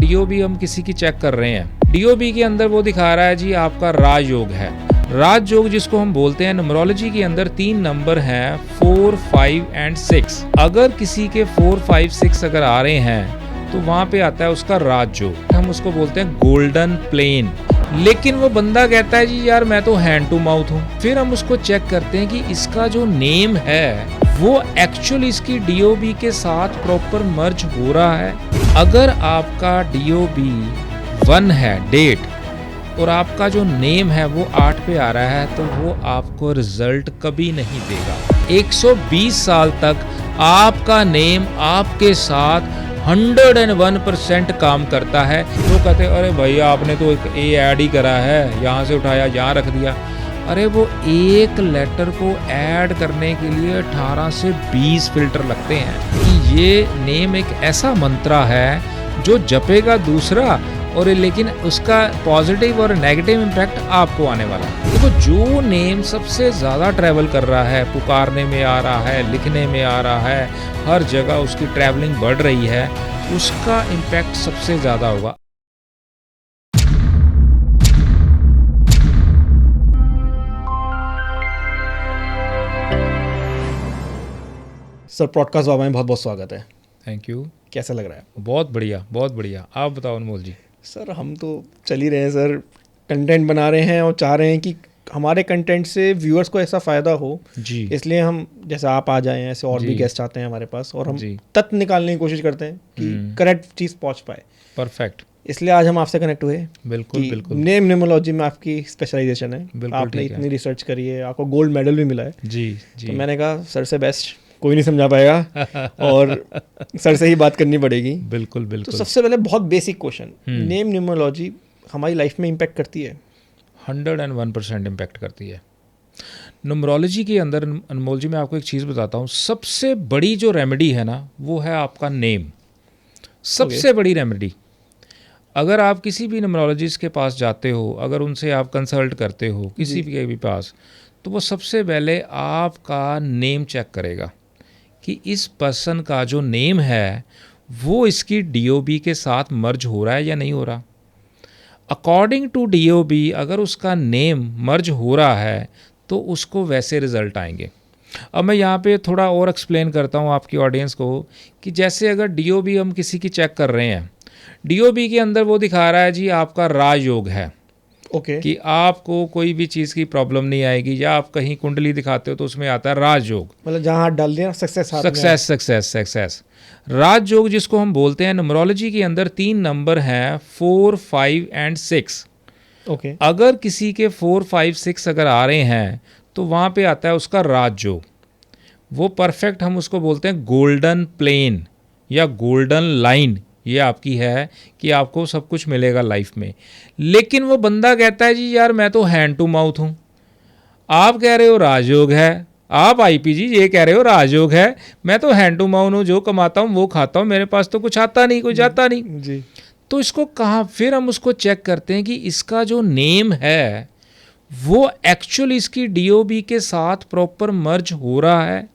DOB हम किसी की चेक कर रहे हैं, डीओबी के अंदर वो दिखा रहा है जी आपका राजयोग है। राजयोग जिसको हम बोलते हैं, न्यूमरोलॉजी के अंदर 3 नंबर हैं 4, 5 एंड 6। अगर किसी के 4, 5, 6 अगर आ रहे हैं तो वहां पे आता है उसका राजयोग, हम उसको बोलते हैं गोल्डन प्लेन। लेकिन वो बंदा कहता है जी यार मैं तो हैंड टू माउथ हूँ। फिर हम उसको चेक करते हैं कि इसका जो नेम है वो एक्चुअली इसकी डीओबी के साथ प्रॉपर मर्ज हो रहा है। अगर आपका डीओबी 1 है डेट और आपका जो नेम है वो 8 पे आ रहा है तो वो आपको रिजल्ट कभी नहीं देगा। 120 साल तक आपका नेम आपके साथ 101% काम करता है। वो कहते हैं अरे भैया आपने तो एक ए ऐड ही करा है, यहाँ से उठाया यहाँ रख दिया। अरे वो एक लेटर को ऐड करने के लिए 18 से 20 फिल्टर लगते हैं। कि ये नेम एक ऐसा मंत्रा है जो जपेगा दूसरा और लेकिन उसका पॉजिटिव और नेगेटिव इम्पैक्ट आपको आने वाला है। देखो जो नेम सबसे ज़्यादा ट्रैवल कर रहा है, पुकारने में आ रहा है, लिखने में आ रहा है, हर जगह उसकी ट्रैवलिंग बढ़ रही है, उसका इम्पैक्ट सबसे ज़्यादा होगा। सर पॉडकास्ट बाबा में बहुत बहुत स्वागत है। Thank you. कैसा लग रहा है? बहुत बढ़िया, बहुत बढ़िया। आप बताओ अनमोल जी। सर हम तो चल ही रहे हैं सर, कंटेंट बना रहे हैं और चाह रहे हैं कि हमारे कंटेंट से व्यूअर्स को ऐसा फ़ायदा हो जी। इसलिए हम जैसे आप आ जाएं, ऐसे और भी गेस्ट आते हैं हमारे पास और हम तथ्य निकालने की कोशिश करते हैं कि करेक्ट चीज़ पहुंच पाए। परफेक्ट। इसलिए आज हम आपसे कनेक्ट हुए। बिल्कुल बिल्कुल। नेम न्यूमरोलॉजी में आपकी स्पेशलाइजेशन है, आपने इतनी रिसर्च करी है, आपको गोल्ड मेडल भी मिला है। जी जी। तो मैंने कहा सर से बेस्ट कोई नहीं समझा पाएगा और सर से ही बात करनी पड़ेगी। बिल्कुल बिल्कुल। तो सबसे पहले बहुत बेसिक क्वेश्चन, नेम न्यूमरोलॉजी हमारी लाइफ में इम्पैक्ट करती है? 101% इम्पैक्ट करती है। न्यूमरोलॉजी के अंदर अनमोल जी मैं आपको एक चीज़ बताता हूँ, सबसे बड़ी जो रेमेडी है ना वो है आपका नेम। सबसे बड़ी रेमेडी। अगर आप किसी भी न्यूमरोलॉजिस्ट के पास जाते हो, अगर उनसे आप कंसल्ट करते हो किसी के भी पास, तो वो सबसे पहले आपका नेम चेक करेगा कि इस पर्सन का जो नेम है वो इसकी डीओबी के साथ मर्ज हो रहा है या नहीं हो रहा। अकॉर्डिंग टू डीओबी अगर उसका नेम मर्ज हो रहा है तो उसको वैसे रिज़ल्ट आएंगे। अब मैं यहाँ पे थोड़ा और एक्सप्लेन करता हूँ आपकी ऑडियंस को कि जैसे अगर डीओबी हम किसी की चेक कर रहे हैं, डीओबी के अंदर वो दिखा रहा है जी आपका राजयोग है। ओके। कि आपको कोई भी चीज़ की प्रॉब्लम नहीं आएगी, या आप कहीं कुंडली दिखाते हो तो उसमें आता है राजयोग, मतलब जहाँ हाथ डाल दिया सक्सेस सक्सेस। राजयोग जिसको हम बोलते हैं, न्यूमरोलॉजी के अंदर 3 नंबर हैं 4, 5 एंड 6। ओके। अगर किसी के 4, 5, 6 अगर आ रहे हैं तो वहाँ पे आता है उसका राजयोग। वो परफेक्ट हम उसको बोलते हैं गोल्डन प्लेन या गोल्डन लाइन, ये आपकी है कि आपको सब कुछ मिलेगा लाइफ में। लेकिन वो बंदा कहता है जी यार मैं तो हैंड टू माउथ हूँ। आप कह रहे हो राजयोग है, आप आईपीजी ये कह रहे हो राजयोग है, मैं तो हैंड टू माउथ हूँ, जो कमाता हूँ वो खाता हूँ, मेरे पास तो कुछ आता नहीं, कुछ जाता नहीं जी। तो इसको कहाँ, फिर हम उसको चेक करते हैं कि इसका जो नेम है वो एक्चुअली इसकी डीओबी के साथ प्रॉपर मर्ज हो रहा है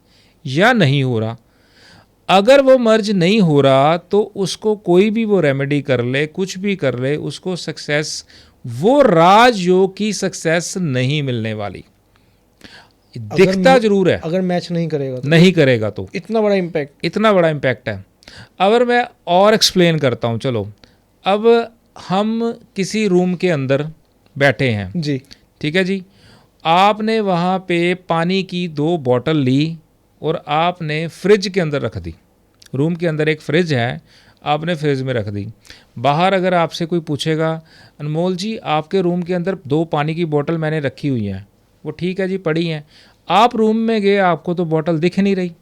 या नहीं हो रहा। अगर वो मर्ज नहीं हो रहा तो उसको कोई भी वो रेमेडी कर ले, कुछ भी कर ले, उसको सक्सेस, वो राजयोग की सक्सेस नहीं मिलने वाली। दिखता जरूर है, अगर मैच नहीं करेगा तो इतना बड़ा इम्पैक्ट है। अगर मैं और एक्सप्लेन करता हूँ, चलो अब हम किसी रूम के अंदर बैठे हैं जी, ठीक है जी, आपने वहाँ पे पानी की 2 बॉटल ली और आपने फ्रिज के अंदर रख दी। रूम के अंदर एक फ्रिज है, आपने फ्रिज में रख दी। बाहर अगर आपसे कोई पूछेगा अनमोल जी आपके रूम के अंदर 2 पानी की बोतल मैंने रखी हुई हैं, वो ठीक है जी पड़ी हैं। आप रूम में गए, आपको तो बोतल दिख नहीं रही।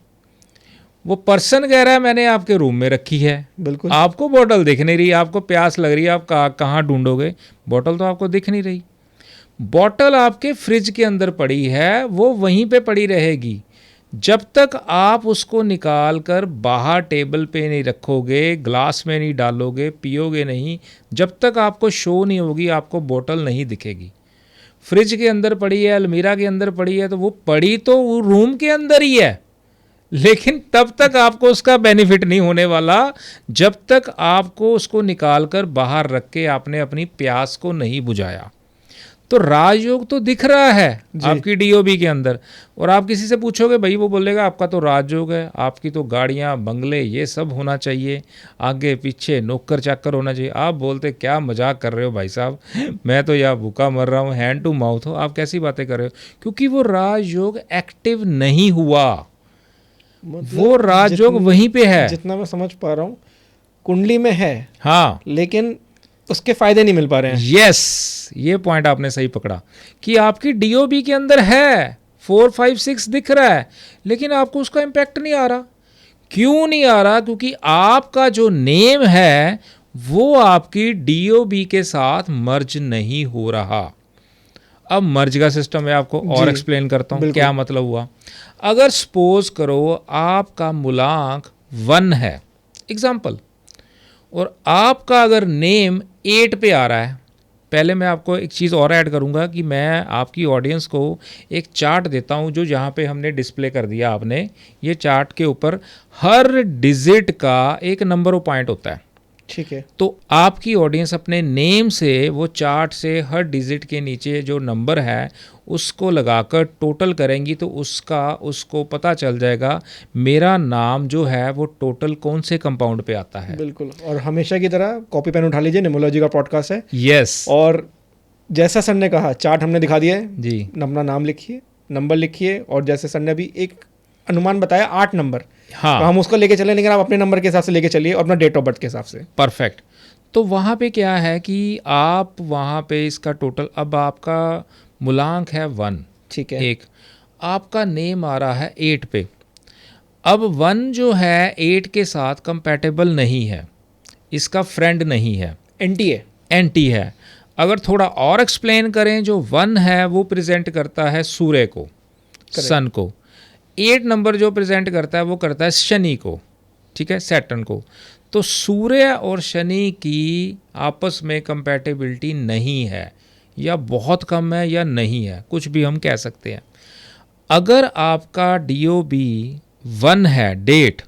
वो पर्सन कह रहा है मैंने आपके रूम में रखी है, बिल्कुल आपको बोतल दिख नहीं रही, आपको प्यास लग रही है, आप कहाँ ढूंढोगे, बोतल तो आपको दिख नहीं रही। बोतल आपके फ्रिज के अंदर पड़ी है, वो वहीं पे पड़ी रहेगी जब तक आप उसको निकाल कर बाहर टेबल पे नहीं रखोगे, ग्लास में नहीं डालोगे, पियोगे नहीं, जब तक आपको शो नहीं होगी आपको बोतल नहीं दिखेगी। फ्रिज के अंदर पड़ी है, अलमीरा के अंदर पड़ी है, तो वो पड़ी तो वो रूम के अंदर ही है, लेकिन तब तक आपको उसका बेनिफिट नहीं होने वाला जब तक आपको उसको निकाल कर बाहर रख के आपने अपनी प्यास को नहीं बुझाया। तो राजयोग तो दिख रहा है आपकी डीओबी के अंदर, और आप किसी से पूछोगे भाई, वो बोलेगा आपका तो राजयोग है, आपकी तो गाड़ियाँ बंगले ये सब होना चाहिए, आगे पीछे नौकर चाकर होना चाहिए। आप बोलते क्या मजाक कर रहे हो भाई साहब, मैं तो यहाँ भूखा मर रहा हूँ, हैंड टू माउथ हो, आप कैसी बातें कर रहे हो, क्योंकि वो राजयोग एक्टिव नहीं हुआ, वो राजयोग वहीं पे है। जितना मैं समझ पा रहा हूँ कुंडली में है, हाँ, लेकिन उसके फायदे नहीं मिल पा रहे हैं। यस, ये पॉइंट आपने सही पकड़ा कि आपकी डीओबी के अंदर है 4, 5, 6 दिख रहा है, लेकिन आपको उसका इम्पैक्ट नहीं आ रहा। क्यों नहीं आ रहा? क्योंकि आपका जो नेम है वो आपकी डीओबी के साथ मर्ज नहीं हो रहा। अब मर्ज का सिस्टम है, आपको और एक्सप्लेन करता हूँ क्या मतलब हुआ। अगर सपोज करो आपका मूलांक 1 है, एग्जाम्पल, और आपका अगर नेम 8 पे आ रहा है, पहले मैं आपको एक चीज़ और ऐड करूंगा कि मैं आपकी ऑडियंस को एक चार्ट देता हूं जो जहां पे हमने डिस्प्ले कर दिया। आपने ये चार्ट के ऊपर हर डिजिट का एक नंबर ऑफ पॉइंट होता है, ठीक है। तो आपकी ऑडियंस अपने नेम से वो चार्ट से हर डिजिट के नीचे जो नंबर है उसको लगाकर टोटल करेंगी, तो उसको पता चल जाएगा मेरा नाम जो है वो टोटल कौन से कंपाउंड पे आता है। बिल्कुल, और हमेशा की तरह कॉपी पेन उठा लीजिए, न्यूमरोलॉजी का पॉडकास्ट है। यस, और जैसा सर ने कहा चार्ट हमने दिखा दिया है जी, अपना नाम लिखिए, नंबर लिखिए, और जैसे सर ने अभी एक अनुमान बताया 8 नंबर, हाँ, तो हम उसको लेके चले, लेकिन आप अपने नंबर के हिसाब से लेके चलिए और अपना डेट ऑफ बर्थ के हिसाब से। परफेक्ट। तो वहाँ पे क्या है कि आप वहाँ पे इसका टोटल, अब आपका मूलांक है 1, ठीक है, एक, आपका नेम आ रहा है 8 पे। अब 1 जो है 8 के साथ कंपैटिबल नहीं है, इसका फ्रेंड नहीं है, एंटी है, एंटी है। अगर थोड़ा और एक्सप्लेन करें, जो 1 है वो प्रेजेंट करता है सूर्य को, सन को। 8 नंबर जो प्रेजेंट करता है वो करता है शनि को, ठीक है, सैटर्न को। तो सूर्य और शनि की आपस में कंपैटिबिलिटी नहीं है, या बहुत कम है, या नहीं है, कुछ भी हम कह सकते हैं। अगर आपका DOB 1 है डेट,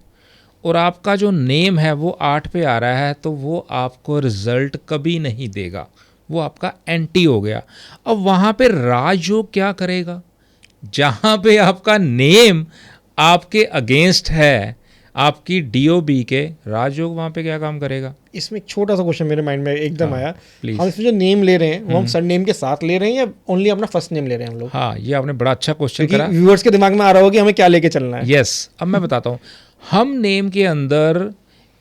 और आपका जो नेम है वो 8 पे आ रहा है, तो वो आपको रिजल्ट कभी नहीं देगा, वो आपका एंटी हो गया। अब वहाँ पे राजयोग क्या करेगा? जहाँ पे आपका नेम आपके अगेंस्ट है आपकी DOB के, राजयोग वहाँ पे क्या काम करेगा? इसमें एक छोटा सा क्वेश्चन मेरे माइंड में एकदम आया। प्लीज। हम इसमें जो नेम ले रहे हैं वो हम सर नेम के साथ ले रहे हैं या ओनली अपना फर्स्ट नेम ले रहे हैं हम लोग? हाँ, ये आपने बड़ा अच्छा क्वेश्चन करा। व्यूअर्स के दिमाग में आ रहा होगा कि हमें क्या लेके चलना है। यस, अब मैं बताता हूँ। हम नेम के अंदर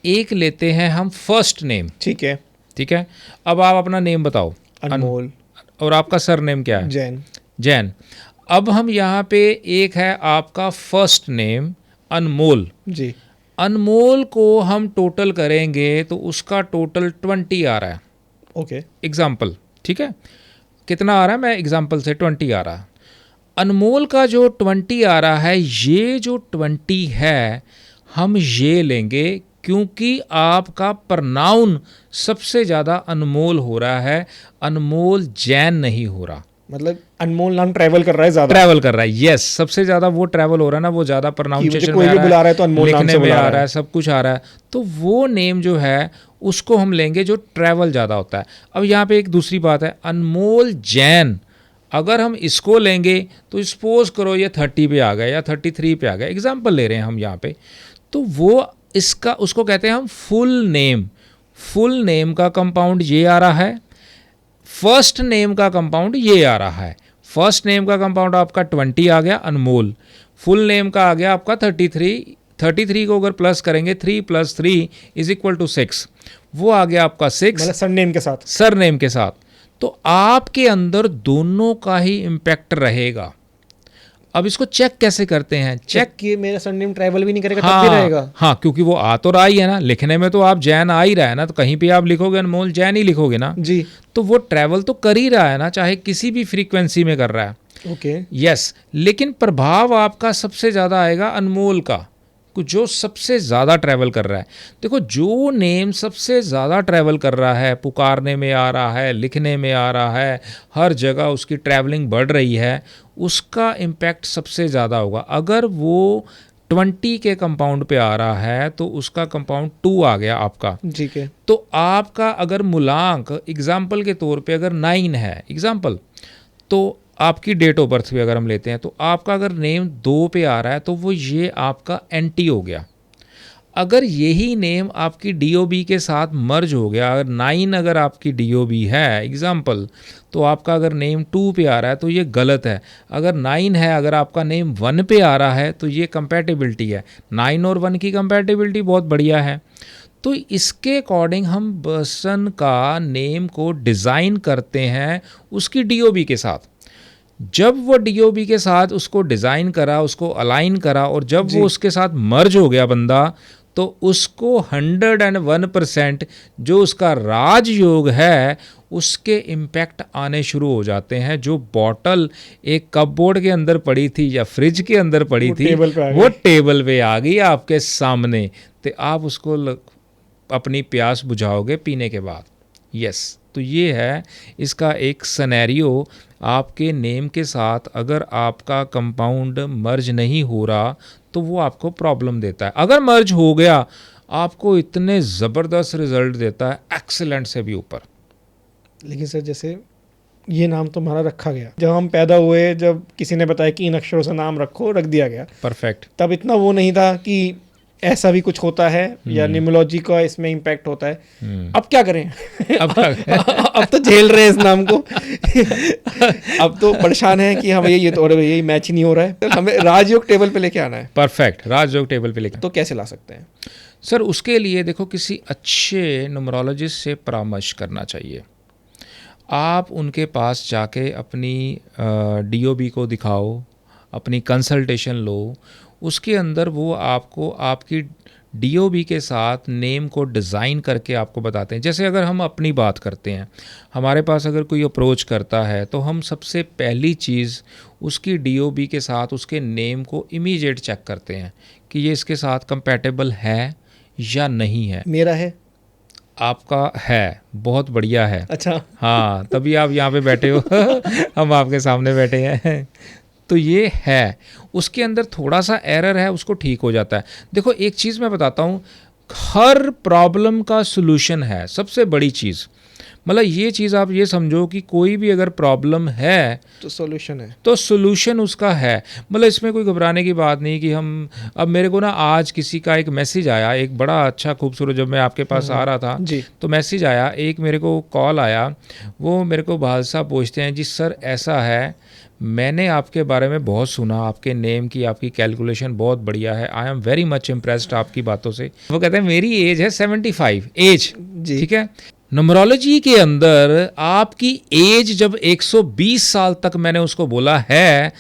एक लेते हैं हम फर्स्ट नेम, ठीक है, ठीक है। अब आप अपना नेम बताओ। अनमोल। और आपका सर नेम क्या है? जैन। जैन। अब हम यहाँ पे एक है आपका फर्स्ट नेम अनमोल जी। अनमोल को हम टोटल करेंगे तो उसका टोटल 20 आ रहा है, ओके, एग्जाम्पल, ठीक है। कितना आ रहा है? मैं एग्जाम्पल से 20 आ रहा है। अनमोल का जो 20 आ रहा है, ये जो 20 है हम ये लेंगे क्योंकि आपका प्रनाउन सबसे ज़्यादा अनमोल हो रहा है, अनमोल जैन नहीं हो रहा। मतलब अनमोल नाम ट्रैवल कर रहा है, ज्यादा ट्रैवल कर रहा है, यस, सबसे ज़्यादा वो ट्रैवल हो रहा है ना, वो ज़्यादा प्रोनाउंसिएशन कोई में भी बुला रहा है तो अनमोल नाम लिखने से में बुला आ रहा है, सब कुछ आ रहा है, तो वो नेम जो है उसको हम लेंगे जो ट्रैवल ज़्यादा होता है। अब यहाँ पे एक दूसरी बात है, अनमोल जैन अगर हम इसको लेंगे तो सपोज करो ये 30 पे आ गया या 33 पे आ गया, एग्जाम्पल ले रहे हैं हम यहाँ पे, तो वो इसका उसको कहते हैं हम फुल नेम। फुल नेम का कंपाउंड ये आ रहा है, फर्स्ट नेम का कंपाउंड ये आ रहा है। फर्स्ट नेम का कंपाउंड आपका 20 आ गया अनमोल, फुल नेम का आ गया आपका 33। 33 को अगर प्लस करेंगे 3 + 3 = 6, वो आ गया आपका 6, मतलब सरनेम के साथ, सरनेम के साथ। तो आपके अंदर दोनों का ही इम्पैक्ट रहेगा। अब इसको चेक कैसे करते हैं? चेक किए मेरा सरनेम ट्रैवल भी नहीं करेगा तब भी रहेगा। हाँ, क्योंकि वो आ तो रहा ही है ना, लिखने में तो आप जैन आ ही रहा है ना, तो कहीं पे आप लिखोगे अनमोल जैन ही लिखोगे ना जी, तो वो ट्रैवल तो कर ही रहा है ना, चाहे किसी भी फ्रीक्वेंसी में कर रहा है। ओके, यस, लेकिन प्रभाव आपका सबसे ज़्यादा आएगा अनमोल का, जो सबसे ज़्यादा ट्रैवल कर रहा है। देखो, जो नेम सबसे ज़्यादा ट्रैवल कर रहा है, पुकारने में आ रहा है, लिखने में आ रहा है, हर जगह उसकी ट्रैवलिंग बढ़ रही है, उसका इम्पैक्ट सबसे ज़्यादा होगा। अगर वो 20 के कंपाउंड पे आ रहा है तो उसका कंपाउंड 2 आ गया आपका। ठीक है। तो आपका अगर मूलांक एग्जाम्पल के तौर पे अगर 9 है एग्जाम्पल, तो आपकी डेट ऑफ बर्थ भी अगर हम लेते हैं तो आपका अगर नेम 2 पे आ रहा है तो वो ये आपका एंटी हो गया। अगर यही नेम आपकी DOB के साथ मर्ज हो गया, अगर 9 अगर आपकी DOB है एग्जाम्पल, तो आपका अगर नेम 2 पे आ रहा है तो ये गलत है। अगर 9 है, अगर आपका नेम 1 पे आ रहा है तो ये कंपैटिबिलिटी है। 9 और 1 की कंपैटिबिलिटी बहुत बढ़िया है। तो इसके अकॉर्डिंग हम पर्सन का नेम को डिज़ाइन करते हैं उसकी DOB के साथ। जब वो DOB के साथ उसको डिज़ाइन करा, उसको अलाइन करा, और जब वो उसके साथ मर्ज हो गया बंदा, तो उसको 101% जो उसका राजयोग है उसके इम्पैक्ट आने शुरू हो जाते हैं। जो बॉटल एक कपबोर्ड के अंदर पड़ी थी या फ्रिज के अंदर पड़ी थी, वो टेबल पे आ गई आपके सामने, तो आप उसको अपनी प्यास बुझाओगे पीने के बाद। यस, तो ये है इसका एक सिनेरियो। आपके नेम के साथ अगर आपका कंपाउंड मर्ज नहीं हो रहा तो वो आपको प्रॉब्लम देता है। अगर मर्ज हो गया आपको इतने ज़बरदस्त रिजल्ट देता है, एक्सीलेंट से भी ऊपर। लेकिन सर जैसे ये नाम तो हमारा रखा गया, जब हम पैदा हुए, जब किसी ने बताया कि इन अक्षरों से नाम रखो, रख दिया गया। परफेक्ट। तब इतना वो नहीं था कि ऐसा भी कुछ होता है या न्यूमरोलॉजी का इसमें इम्पैक्ट होता है। अब क्या करें? अब तो झेल रहे हैं इस नाम को। अब तो परेशान है कि हमें ये तो यही मैच ही नहीं हो रहा है, हमें राजयोग टेबल पे लेके आना है। परफेक्ट, राजयोग टेबल पे लेके। तो कैसे ला सकते हैं सर? उसके लिए देखो किसी अच्छे न्यूमरोलॉजिस्ट से परामर्श करना चाहिए। आप उनके पास जाके अपनी DOB को दिखाओ, अपनी कंसल्टेशन लो। उसके अंदर वो आपको आपकी DOB के साथ नेम को डिज़ाइन करके आपको बताते हैं। जैसे अगर हम अपनी बात करते हैं, हमारे पास अगर कोई अप्रोच करता है तो हम सबसे पहली चीज़ उसकी DOB के साथ उसके नेम को इमीडिएट चेक करते हैं कि ये इसके साथ कंपैटिबल है या नहीं है। मेरा है, आपका है, बहुत बढ़िया है। अच्छा, हाँ, तभी आप यहाँ पे बैठे हो। हम आपके सामने बैठे हैं। तो ये है, उसके अंदर थोड़ा सा एरर है, उसको ठीक हो जाता है। देखो एक चीज़ मैं बताता हूँ, हर प्रॉब्लम का सलूशन है। सबसे बड़ी चीज़ मतलब ये चीज़ आप ये समझो कि कोई भी अगर प्रॉब्लम है तो सॉल्यूशन है, तो सॉल्यूशन उसका है। मतलब इसमें कोई घबराने की बात नहीं कि हम, अब मेरे को ना आज किसी का एक मैसेज आया, एक बड़ा अच्छा खूबसूरत, जब मैं आपके पास आ रहा था तो मैसेज आया, एक मेरे को कॉल आया। वो मेरे को भाल साहब पूछते हैं, जी सर ऐसा है, मैंने आपके बारे में बहुत सुना, आपके नेम की आपकी कैलकुलेशन बहुत बढ़िया है, I am very much impressed आपकी बातों से। वो कहते हैं मेरी एज है 75 एज, ठीक है। न्यूमरोलॉजी के अंदर आपकी एज जब 120 साल तक मैंने उसको बोला है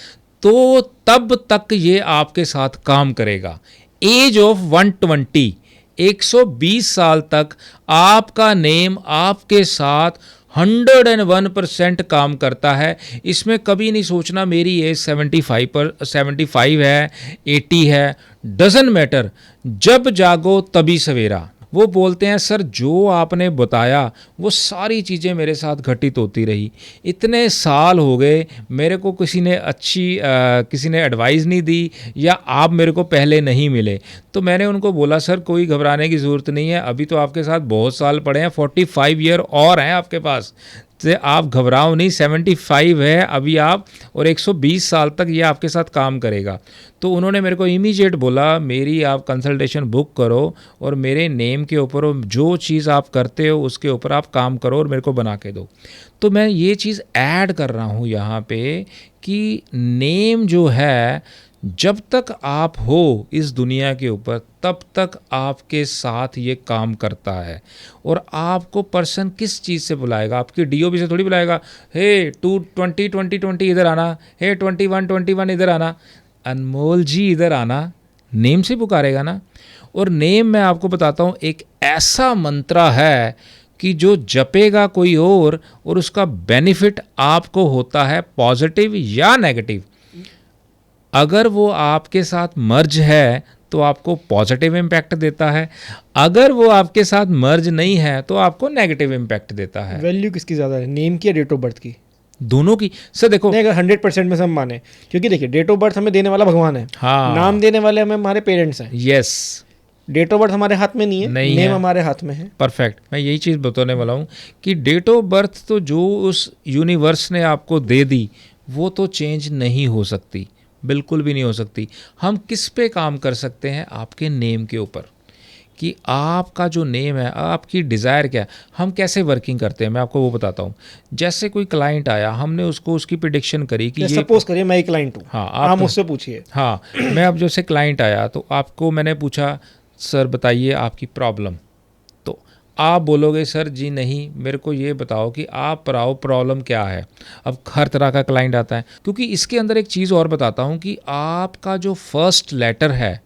तो तब तक ये आपके साथ काम करेगा। एज ऑफ 120, 120 साल तक आपका नेम आपके साथ 101% काम करता है। इसमें कभी नहीं सोचना मेरी एज 75 है, 80 है, डजंट मैटर। जब जागो तभी सवेरा। वो बोलते हैं सर जो आपने बताया वो सारी चीज़ें मेरे साथ घटित होती रही, इतने साल हो गए, मेरे को किसी ने एडवाइस नहीं दी या आप मेरे को पहले नहीं मिले। तो मैंने उनको बोला सर कोई घबराने की ज़रूरत नहीं है, अभी तो आपके साथ बहुत साल पड़े हैं, 45 ईयर और हैं आपके पास, से आप घबराओ नहीं, 75 है अभी आप, और 120 साल तक ये आपके साथ काम करेगा। तो उन्होंने मेरे को इमीडिएट बोला मेरी आप कंसल्टेशन बुक करो और मेरे नेम के ऊपर जो चीज़ आप करते हो उसके ऊपर आप काम करो और मेरे को बना के दो। तो मैं ये चीज़ ऐड कर रहा हूँ यहाँ पे कि नेम जो है जब तक आप हो इस दुनिया के ऊपर तब तक आपके साथ ये काम करता है। और आपको पर्सन किस चीज़ से बुलाएगा? आपकी DOB से थोड़ी बुलाएगा, हे 20 इधर आना, हे 21 इधर आना, अनमोल जी इधर आना, नेम से पुकारेगा ना। और नेम मैं आपको बताता हूँ एक ऐसा मंत्रा है कि जो जपेगा कोई और उसका बेनिफिट आपको होता है पॉजिटिव या नेगेटिव। अगर वो आपके साथ मर्ज है तो आपको पॉजिटिव इम्पैक्ट देता है, अगर वो आपके साथ मर्ज नहीं है तो आपको नेगेटिव इम्पैक्ट देता है। वैल्यू किसकी ज़्यादा है, नेम की या डेट ऑफ बर्थ की? दोनों की सर देखो, नहीं, अगर 100% में सब माने, क्योंकि देखिए डेट ऑफ बर्थ हमें देने वाला भगवान है, हाँ, नाम देने वाले हमें हमारे पेरेंट्स हैं, यस, डेट ऑफ बर्थ हमारे हाथ में नहीं है, नहीं नेम है। हमारे हाथ में है। परफेक्ट, मैं यही चीज़ बताने वाला हूँ कि डेट ऑफ बर्थ तो जो उस यूनिवर्स ने आपको दे दी वो तो चेंज नहीं हो सकती, बिल्कुल भी नहीं हो सकती। हम किस पे काम कर सकते हैं? आपके नेम के ऊपर, कि आपका जो नेम है, आपकी डिज़ायर क्या है, हम कैसे वर्किंग करते हैं, मैं आपको वो बताता हूँ। जैसे कोई क्लाइंट आया, हमने उसको उसकी प्रिडिक्शन करी कि ये, सपोज करिए मैं एक क्लाइंट हूँ, हाँ, आप मुझसे पूछिए। हाँ, मैं अब जैसे क्लाइंट आया तो आपको मैंने पूछा सर बताइए आपकी प्रॉब्लम, तो आप बोलोगे सर जी नहीं, मेरे को ये बताओ कि आप प्रॉब्लम क्या है। अब हर तरह का क्लाइंट आता है, क्योंकि इसके अंदर एक चीज़ और बताता हूँ कि आपका जो फर्स्ट लेटर है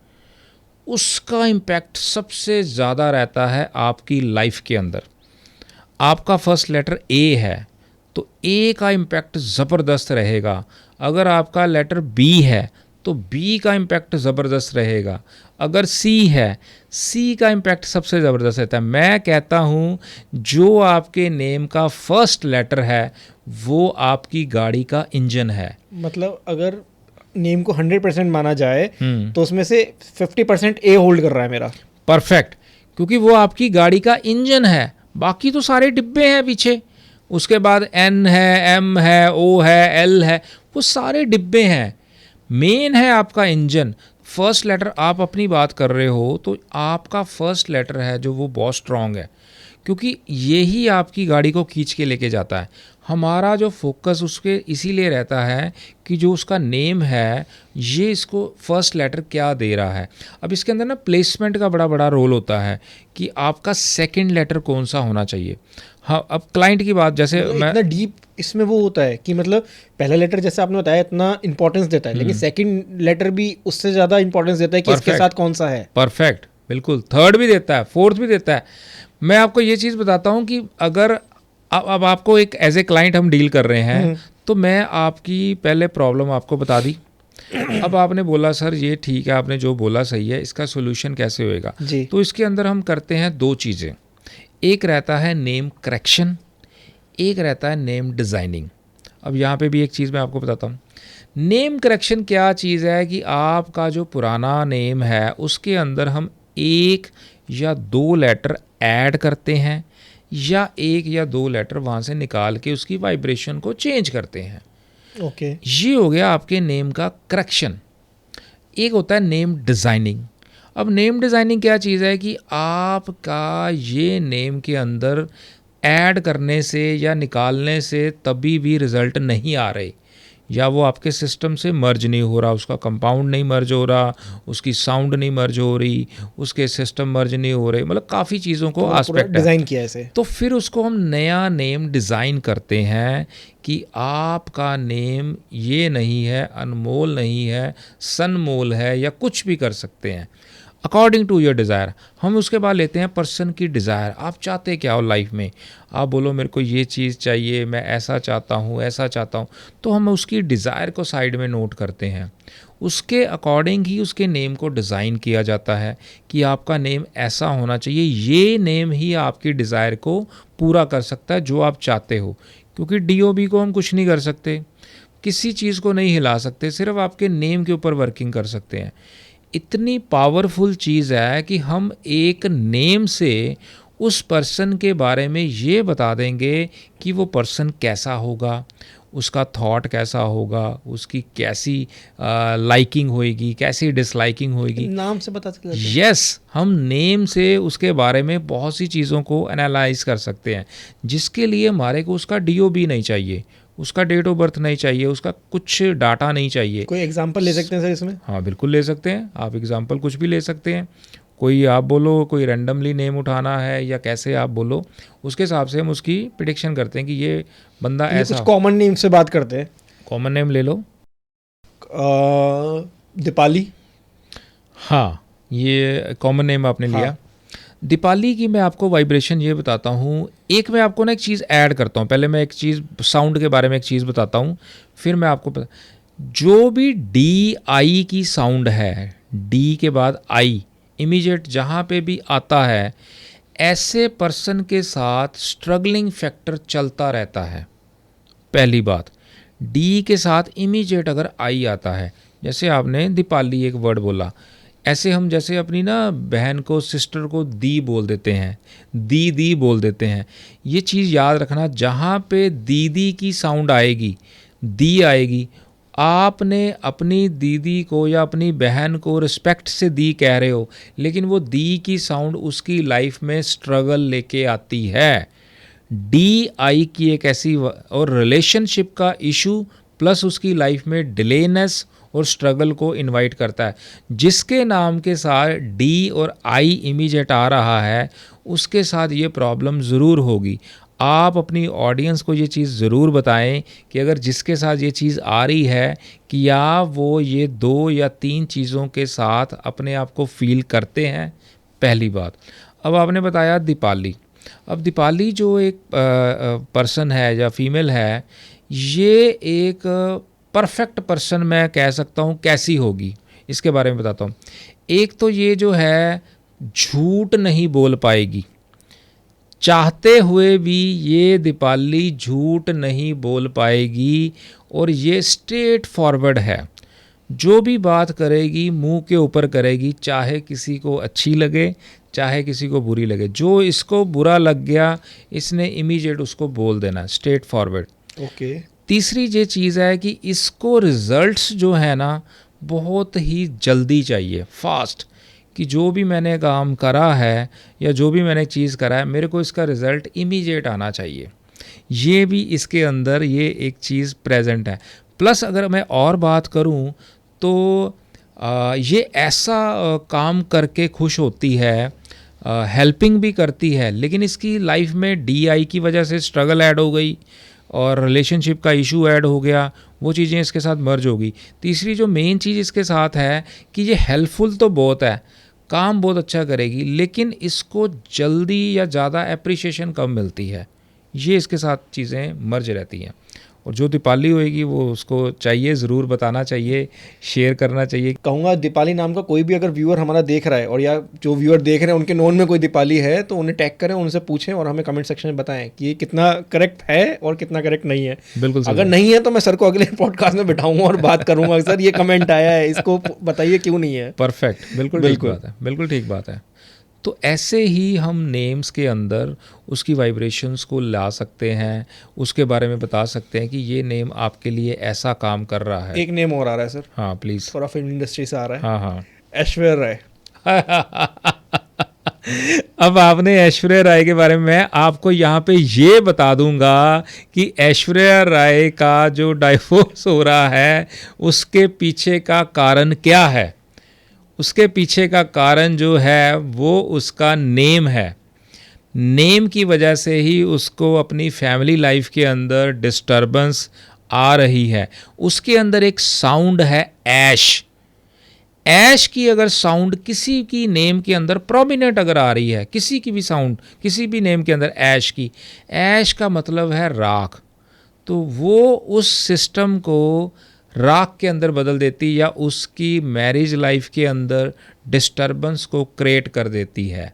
उसका इम्पैक्ट सबसे ज़्यादा रहता है आपकी लाइफ के अंदर। आपका फर्स्ट लेटर ए है तो ए का इम्पैक्ट ज़बरदस्त रहेगा। अगर आपका लेटर बी है तो बी का इम्पैक्ट ज़बरदस्त रहेगा। अगर सी है, सी का इम्पैक्ट सबसे ज़बरदस्त रहता है। मैं कहता हूँ जो आपके नेम का फर्स्ट लेटर है वो आपकी गाड़ी का इंजन है। मतलब अगर नेम को 100% माना जाए तो उसमें से 50% ए होल्ड कर रहा है मेरा। परफेक्ट, क्योंकि वो आपकी गाड़ी का इंजन है, बाकी तो सारे डिब्बे हैं पीछे। उसके बाद एन है, एम है, ओ है, एल है, वो सारे डिब्बे हैं। मेन है आपका इंजन। फर्स्ट लेटर आप अपनी बात कर रहे हो तो आपका फर्स्ट लेटर है जो वो बहुत स्ट्रांग है, क्योंकि यही आपकी गाड़ी को खींच के लेके जाता है। हमारा जो फोकस उसके इसीलिए रहता है कि जो उसका नेम है ये इसको फर्स्ट लेटर क्या दे रहा है। अब इसके अंदर ना प्लेसमेंट का बड़ा बड़ा रोल होता है कि आपका सेकंड लेटर कौन सा होना चाहिए। हाँ, अब क्लाइंट की बात, जैसे मतलब मैं, इतना डीप इसमें वो होता है कि मतलब पहला लेटर जैसे आपने बताया इतना इंपॉर्टेंस देता है, लेकिन सेकंड लेटर भी उससे ज़्यादा इंपॉर्टेंस देता है कि इसके साथ कौन सा है। परफेक्ट, बिल्कुल, थर्ड भी देता है, फोर्थ भी देता है। मैं आपको ये चीज़ बताता हूँ कि अगर अब आपको एक एज ए क्लाइंट हम डील कर रहे हैं तो मैं आपकी पहले प्रॉब्लम आपको बता दी। अब आपने बोला सर ये ठीक है, आपने जो बोला सही है, इसका सोल्यूशन कैसे होएगा। जी। तो इसके अंदर हम करते हैं दो चीज़ें, एक रहता है नेम करेक्शन, एक रहता है नेम डिज़ाइनिंग। अब यहाँ पे भी एक चीज़ मैं आपको बताता हूँ। नेम करेक्शन क्या चीज़ है कि आपका जो पुराना नेम है उसके अंदर हम एक या दो लेटर ऐड करते हैं या एक या दो लेटर वहाँ से निकाल के उसकी वाइब्रेशन को चेंज करते हैं। ओके। ये हो गया आपके नेम का करेक्शन। एक होता है नेम डिज़ाइनिंग। अब नेम डिज़ाइनिंग क्या चीज़ है कि आपका ये नेम के अंदर ऐड करने से या निकालने से तभी भी रिज़ल्ट नहीं आ रहे, या वो आपके सिस्टम से मर्ज नहीं हो रहा, उसका कंपाउंड नहीं मर्ज हो रहा, उसकी साउंड नहीं मर्ज हो रही, उसके सिस्टम मर्ज नहीं हो रहे, मतलब काफ़ी चीज़ों को आस्पेक्ट डिज़ाइन किया ऐसे। तो फिर उसको हम नया नेम डिज़ाइन करते हैं कि आपका नेम ये नहीं है, अनमोल नहीं है, सनमोल है, या कुछ भी कर सकते हैं अकॉर्डिंग टू योर डिज़ायर। हम उसके बाद लेते हैं पर्सन की डिज़ायर। आप चाहते क्या हो लाइफ में, आप बोलो मेरे को ये चीज़ चाहिए, मैं ऐसा चाहता हूँ, ऐसा चाहता हूँ, तो हम उसकी डिज़ायर को साइड में नोट करते हैं। उसके अकॉर्डिंग ही उसके नेम को डिज़ाइन किया जाता है कि आपका नेम ऐसा होना चाहिए, ये नेम ही आपकी डिज़ायर को पूरा कर सकता है जो आप चाहते हो। क्योंकि DOB को हम कुछ नहीं कर सकते, किसी चीज़ को नहीं हिला सकते, सिर्फ आपके नेम के ऊपर वर्किंग कर सकते हैं। इतनी पावरफुल चीज़ है कि हम एक नेम से उस पर्सन के बारे में ये बता देंगे कि वो पर्सन कैसा होगा, उसका थॉट कैसा होगा, उसकी कैसी लाइकिंग होएगी, कैसी डिसलाइकिंग होएगी। नाम से पता चल जाता है। यस, हम नेम से उसके बारे में बहुत सी चीज़ों को एनालाइज कर सकते हैं, जिसके लिए हमारे को उसका DOB नहीं चाहिए, उसका डेट ऑफ बर्थ नहीं चाहिए, उसका कुछ डाटा नहीं चाहिए। कोई एग्जांपल ले सकते हैं सर इसमें? हाँ बिल्कुल ले सकते हैं आप, एग्जांपल कुछ भी ले सकते हैं। कोई आप बोलो, कोई रैंडमली नेम उठाना है या कैसे आप बोलो, उसके हिसाब से हम उसकी प्रिडिक्शन करते हैं कि ये बंदा ऐसा। कुछ कॉमन नेम से बात करते हैं। कॉमन नेम ले लो। दीपाली। हाँ, ये कॉमन नेम आपने लिया। हाँ। दीपाली की मैं आपको वाइब्रेशन ये बताता हूँ। एक मैं आपको ना एक चीज़ ऐड करता हूँ, पहले मैं एक चीज़ साउंड के बारे में एक चीज़ बताता हूँ, फिर मैं आपको जो भी DI की साउंड है, D के बाद I इमीडिएट जहाँ पे भी आता है, ऐसे पर्सन के साथ स्ट्रगलिंग फैक्टर चलता रहता है। पहली बात। डी के साथ इमीडिएट अगर आई आता है, जैसे आपने दीपाली एक वर्ड बोला, ऐसे हम जैसे अपनी ना बहन को, सिस्टर को दी बोल देते हैं, दी बोल देते हैं। ये चीज़ याद रखना, जहाँ पे दीदी की साउंड आएगी, दी आएगी, आपने अपनी दीदी को या अपनी बहन को रिस्पेक्ट से दी कह रहे हो, लेकिन वो दी की साउंड उसकी लाइफ में स्ट्रगल लेके आती है। डी आई की एक ऐसी और रिलेशनशिप का इशू प्लस उसकी लाइफ में डिलेनेस और स्ट्रगल को इनवाइट करता है। जिसके नाम के साथ डी और आई इमीडिएट आ रहा है, उसके साथ ये प्रॉब्लम ज़रूर होगी। आप अपनी ऑडियंस को ये चीज़ ज़रूर बताएं कि अगर जिसके साथ ये चीज़ आ रही है कि या वो ये 2 या 3 चीज़ों के साथ अपने आप को फील करते हैं, पहली बात। अब आपने बताया दीपाली। अब दीपाली जो एक पर्सन है या फीमेल है, ये एक परफेक्ट पर्सन मैं कह सकता हूँ कैसी होगी, इसके बारे में बताता हूँ। एक तो ये जो है झूठ नहीं बोल पाएगी, चाहते हुए भी ये दीपाली झूठ नहीं बोल पाएगी, और ये स्ट्रेट फॉरवर्ड है। जो भी बात करेगी मुंह के ऊपर करेगी, चाहे किसी को अच्छी लगे चाहे किसी को बुरी लगे। जो इसको बुरा लग गया, इसने इमीडिएट उसको बोल देना, स्ट्रेट फॉरवर्ड। ओके। तीसरी ये चीज़ है कि इसको रिजल्ट्स जो है ना बहुत ही जल्दी चाहिए, फास्ट, कि जो भी मैंने काम करा है या जो भी मैंने चीज़ करा है, मेरे को इसका रिज़ल्ट इमीडिएट आना चाहिए। ये भी इसके अंदर ये एक चीज़ प्रेजेंट है। प्लस अगर मैं और बात करूं तो ये ऐसा काम करके खुश होती है, हेल्पिंग भी करती है, लेकिन इसकी लाइफ में DI की वजह से स्ट्रगल ऐड हो गई और रिलेशनशिप का इशू ऐड हो गया, वो चीज़ें इसके साथ मर्ज होगी। तीसरी जो मेन चीज़ इसके साथ है कि ये हेल्पफुल तो बहुत है, काम बहुत अच्छा करेगी, लेकिन इसको जल्दी या ज़्यादा एप्रिशिएशन कम मिलती है। ये इसके साथ चीज़ें मर्ज रहती हैं। और जो दीपाली होएगी वो उसको चाहिए, ज़रूर बताना चाहिए, शेयर करना चाहिए। कहूँगा दीपाली नाम का कोई भी अगर व्यूअर हमारा देख रहा है, और या जो व्यूअर देख रहे हैं उनके नोन में कोई दीपाली है, तो उन्हें टैग करें, उनसे पूछें और हमें कमेंट सेक्शन में बताएं कि ये कितना करेक्ट है और कितना करेक्ट नहीं है। बिल्कुल। अगर नहीं है तो मैं सर को अगले पॉडकास्ट में बिठाऊंगा और बात करूंगा, सर ये कमेंट आया है, इसको बताइए क्यों नहीं है। परफेक्ट, बिल्कुल ठीक बात है, बिल्कुल ठीक बात है। तो ऐसे ही हम नेम्स के अंदर उसकी वाइब्रेशंस को ला सकते हैं, उसके बारे में बता सकते हैं कि ये नेम आपके लिए ऐसा काम कर रहा है। एक नेम और आ रहा है सर। हाँ प्लीज़। थोड़ा फिल्म इंडस्ट्री से आ रहा है। हाँ हाँ। ऐश्वर्या राय। अब आपने ऐश्वर्या राय के बारे में, मैं आपको यहाँ पे ये बता दूंगा कि ऐश्वर्या राय का जो डाइवोर्स हो रहा है उसके पीछे का कारण क्या है। उसके पीछे का कारण जो है वो उसका नेम है। नेम की वजह से ही उसको अपनी फैमिली लाइफ के अंदर डिस्टर्बेंस आ रही है। उसके अंदर एक साउंड है ऐश। ऐश की अगर साउंड किसी की नेम के अंदर प्रोमिनेंट अगर आ रही है, किसी की भी साउंड किसी भी नेम के अंदर ऐश की, ऐश का मतलब है राख, तो वो उस सिस्टम को राख के अंदर बदल देती या उसकी मैरिज लाइफ के अंदर डिस्टर्बेंस को क्रिएट कर देती है।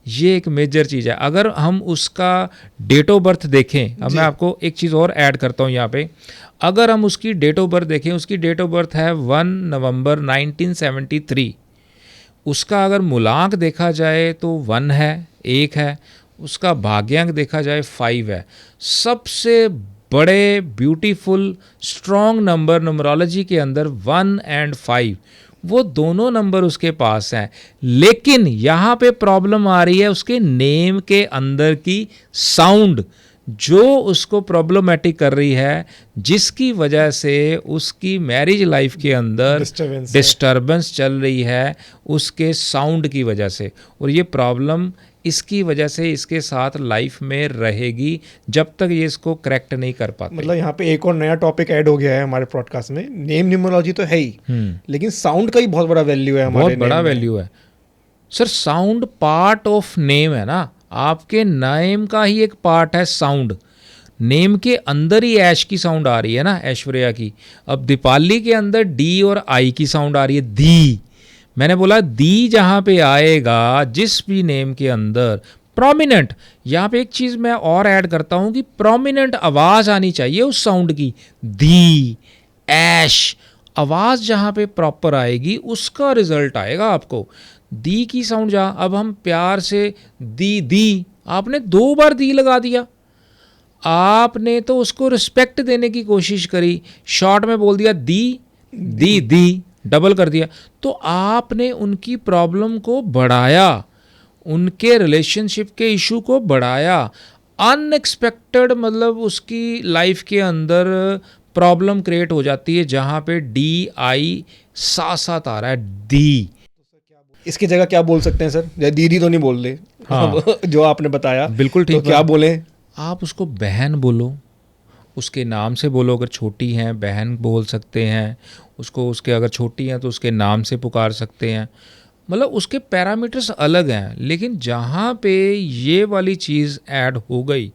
ये एक मेजर चीज़ है। अगर हम उसका डेट ऑफ बर्थ देखें, अब मैं आपको एक चीज़ और ऐड करता हूँ यहाँ पे, अगर हम उसकी डेट ऑफ बर्थ देखें, उसकी डेट ऑफ बर्थ है 1 नवंबर 1973। उसका अगर मूलांक देखा जाए तो 1 है, 1 है। उसका भाग्यांक देखा जाए 5 है। सबसे बड़े ब्यूटीफुल स्ट्रॉन्ग नंबर न्यूमरोलॉजी के अंदर 1 और 5, वो दोनों नंबर उसके पास हैं। लेकिन यहाँ पे प्रॉब्लम आ रही है उसके नेम के अंदर की साउंड, जो उसको प्रॉब्लमेटिक कर रही है, जिसकी वजह से उसकी मैरिज लाइफ के अंदर डिस्टर्बेंस चल रही है उसके साउंड की वजह से। और ये प्रॉब्लम इसकी वजह से इसके साथ लाइफ में रहेगी जब तक ये इसको करेक्ट नहीं कर पाते। मतलब यहाँ पे एक और नया टॉपिक ऐड हो गया है हमारे पॉडकास्ट में। नेम न्यूमरोलॉजी तो है ही, लेकिन साउंड का ही बहुत बड़ा वैल्यू है हमारे। बहुत बड़ा वैल्यू है sir. Sound part of name है ना, आपके नेम का ही एक पार्ट है साउंड। नेम के अंदर ही ऐश की साउंड आ रही है ना, ऐश्वर्या की। अब दीपाली के अंदर डी और आई की साउंड आ रही है, दी। मैंने बोला दी जहाँ पे आएगा जिस भी नेम के अंदर, प्रोमिनेंट, यहाँ पे एक चीज़ मैं और ऐड करता हूँ कि प्रोमिनेंट आवाज़ आनी चाहिए उस साउंड की, दी, ऐश, आवाज़ जहाँ पे प्रॉपर आएगी उसका रिजल्ट आएगा आपको। दी की साउंड जहाँ, अब हम प्यार से दी, आपने 2 बार दी लगा दिया, आपने तो उसको रिस्पेक्ट देने की कोशिश करी, शॉर्ट में बोल दिया दी, डबल कर दिया, तो आपने उनकी प्रॉब्लम को बढ़ाया, उनके रिलेशनशिप के इशू को बढ़ाया। अनएक्सपेक्टेड मतलब उसकी लाइफ के अंदर प्रॉब्लम क्रिएट हो जाती है जहाँ पे DI साथ आ रहा है, दी। इसकी जगह क्या बोल सकते हैं सर? दीदी तो नहीं बोल रहे। हाँ। जो आपने बताया बिल्कुल ठीक। तो क्या बोले? आप उसको बहन बोलो, उसके नाम से बोलो, अगर छोटी हैं बहन बोल सकते हैं उसको, उसके अगर छोटी हैं तो उसके नाम से पुकार सकते हैं, मतलब उसके पैरामीटर्स अलग हैं। लेकिन जहाँ पे ये वाली चीज़ ऐड हो गई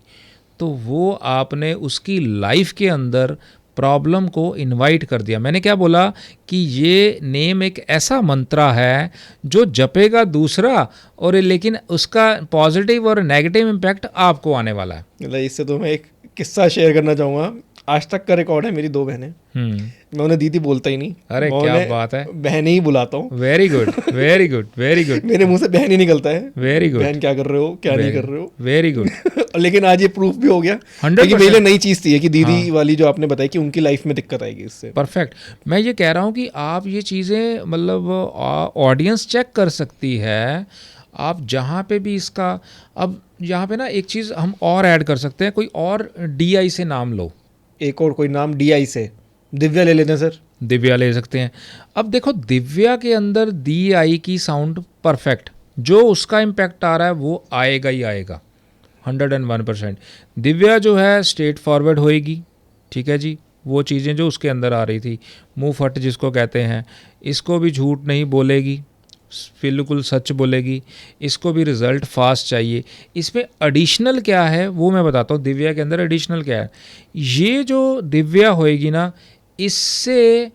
तो वो आपने उसकी लाइफ के अंदर प्रॉब्लम को इनवाइट कर दिया। मैंने क्या बोला कि ये नेम एक ऐसा मंत्रा है जो जपेगा दूसरा, और लेकिन उसका पॉजिटिव और नेगेटिव इम्पैक्ट आपको आने वाला है। मतलब इससे तो मैं एक किस्सा शेयर करना चाहूँगा। आज तक का रिकॉर्ड है, मेरी 2 बहनें, मैं उन्हें दीदी बोलता ही नहीं। अरे क्या बात है, बहन ही बुलाता हूँ। Very good very good very good. मेरे मुंह से बहन ही निकलता है। Very good. बहन क्या कर रहे हो, क्या नहीं कर रहे हो। Very good. लेकिन आज ये प्रूफ भी हो गया 100%। कि मेरे लिए नई चीज़ थी कि दीदी वाली जो आपने बताई कि उनकी लाइफ में दिक्कत आएगी इससे। परफेक्ट। मैं ये कह रहा हूँ कि आप ये चीज़ें मतलब ऑडियंस चेक कर सकती है, आप जहाँ पे भी इसका, अब यहाँ पे ना एक चीज़ हम और ऐड कर सकते हैं, कोई और DI से नाम लो। एक और कोई नाम DI से, दिव्या ले लेते हैं सर। दिव्या ले सकते हैं। अब देखो दिव्या के अंदर DI की साउंड परफेक्ट, जो उसका इम्पैक्ट आ रहा है वो आएगा ही आएगा 101%। दिव्या जो है स्ट्रेट फॉरवर्ड होएगी, ठीक है जी, वो चीज़ें जो उसके अंदर आ रही थी, मुंह फट जिसको कहते हैं, इसको भी झूठ नहीं बोलेगी, बिल्कुल सच बोलेगी, इसको भी रिज़ल्ट फास्ट चाहिए। इसमें एडिशनल क्या है वो मैं बताता हूँ, दिव्या के अंदर एडिशनल क्या है। ये जो दिव्या होएगी ना, इससे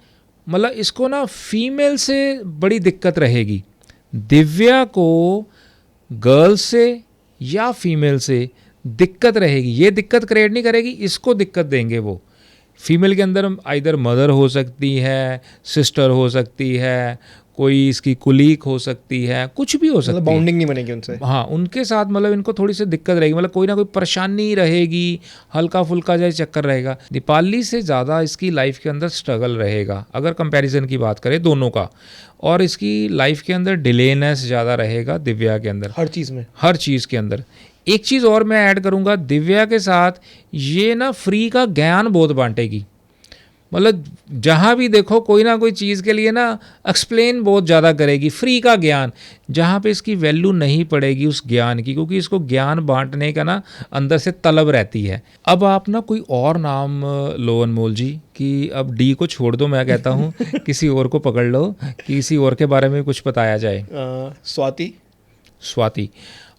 मतलब इसको ना फीमेल से बड़ी दिक्कत रहेगी। दिव्या को गर्ल से या फीमेल से दिक्कत रहेगी, ये दिक्कत क्रिएट नहीं करेगी, इसको दिक्कत देंगे वो। फीमेल के अंदर आइदर मदर हो सकती है, सिस्टर हो सकती है, कोई इसकी कुलीग हो सकती है, कुछ भी हो सकती है, बाउंडिंग नहीं बनेगी उनसे। हाँ, उनके साथ मतलब इनको थोड़ी सी दिक्कत रहेगी, मतलब कोई ना कोई परेशानी रहेगी, हल्का फुल्का जाए चक्कर रहेगा। दीपाली से ज़्यादा इसकी लाइफ के अंदर स्ट्रगल रहेगा अगर कंपैरिजन की बात करें दोनों का, और इसकी लाइफ के अंदर डिलेनेस ज़्यादा रहेगा दिव्या के अंदर, हर चीज़ में, हर चीज़ के अंदर। एक चीज़ और मैं ऐड करूँगा, दिव्या के साथ ये ना फ्री का ज्ञान बहुत बांटेगी, मतलब जहाँ भी देखो कोई ना कोई चीज़ के लिए ना एक्सप्लेन बहुत ज़्यादा करेगी, फ्री का ज्ञान, जहाँ पे इसकी वैल्यू नहीं पड़ेगी उस ज्ञान की, क्योंकि इसको ज्ञान बांटने का ना अंदर से तलब रहती है। अब आप ना कोई और नाम लो अनमोल जी, कि अब D को छोड़ दो, मैं कहता हूँ किसी और को पकड़ लो, किसी और के बारे में कुछ बताया जाए। स्वाति।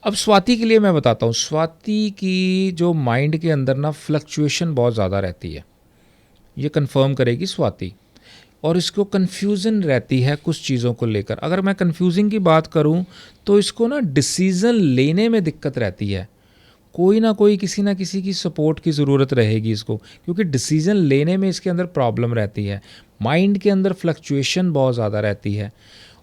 अब स्वाति के लिए मैं बताता हूँ, स्वाति की जो माइंड के अंदर ना फ्लक्चुएशन बहुत ज़्यादा रहती है, ये कंफर्म करेगी स्वाति, और इसको कन्फ्यूज़न रहती है कुछ चीज़ों को लेकर। अगर मैं कन्फ्यूजिंग की बात करूं तो इसको ना डिसीज़न लेने में दिक्कत रहती है, कोई ना कोई किसी ना किसी की सपोर्ट की ज़रूरत रहेगी इसको, क्योंकि डिसीज़न लेने में इसके अंदर प्रॉब्लम रहती है, माइंड के अंदर फ्लक्चुएशन बहुत ज़्यादा रहती है।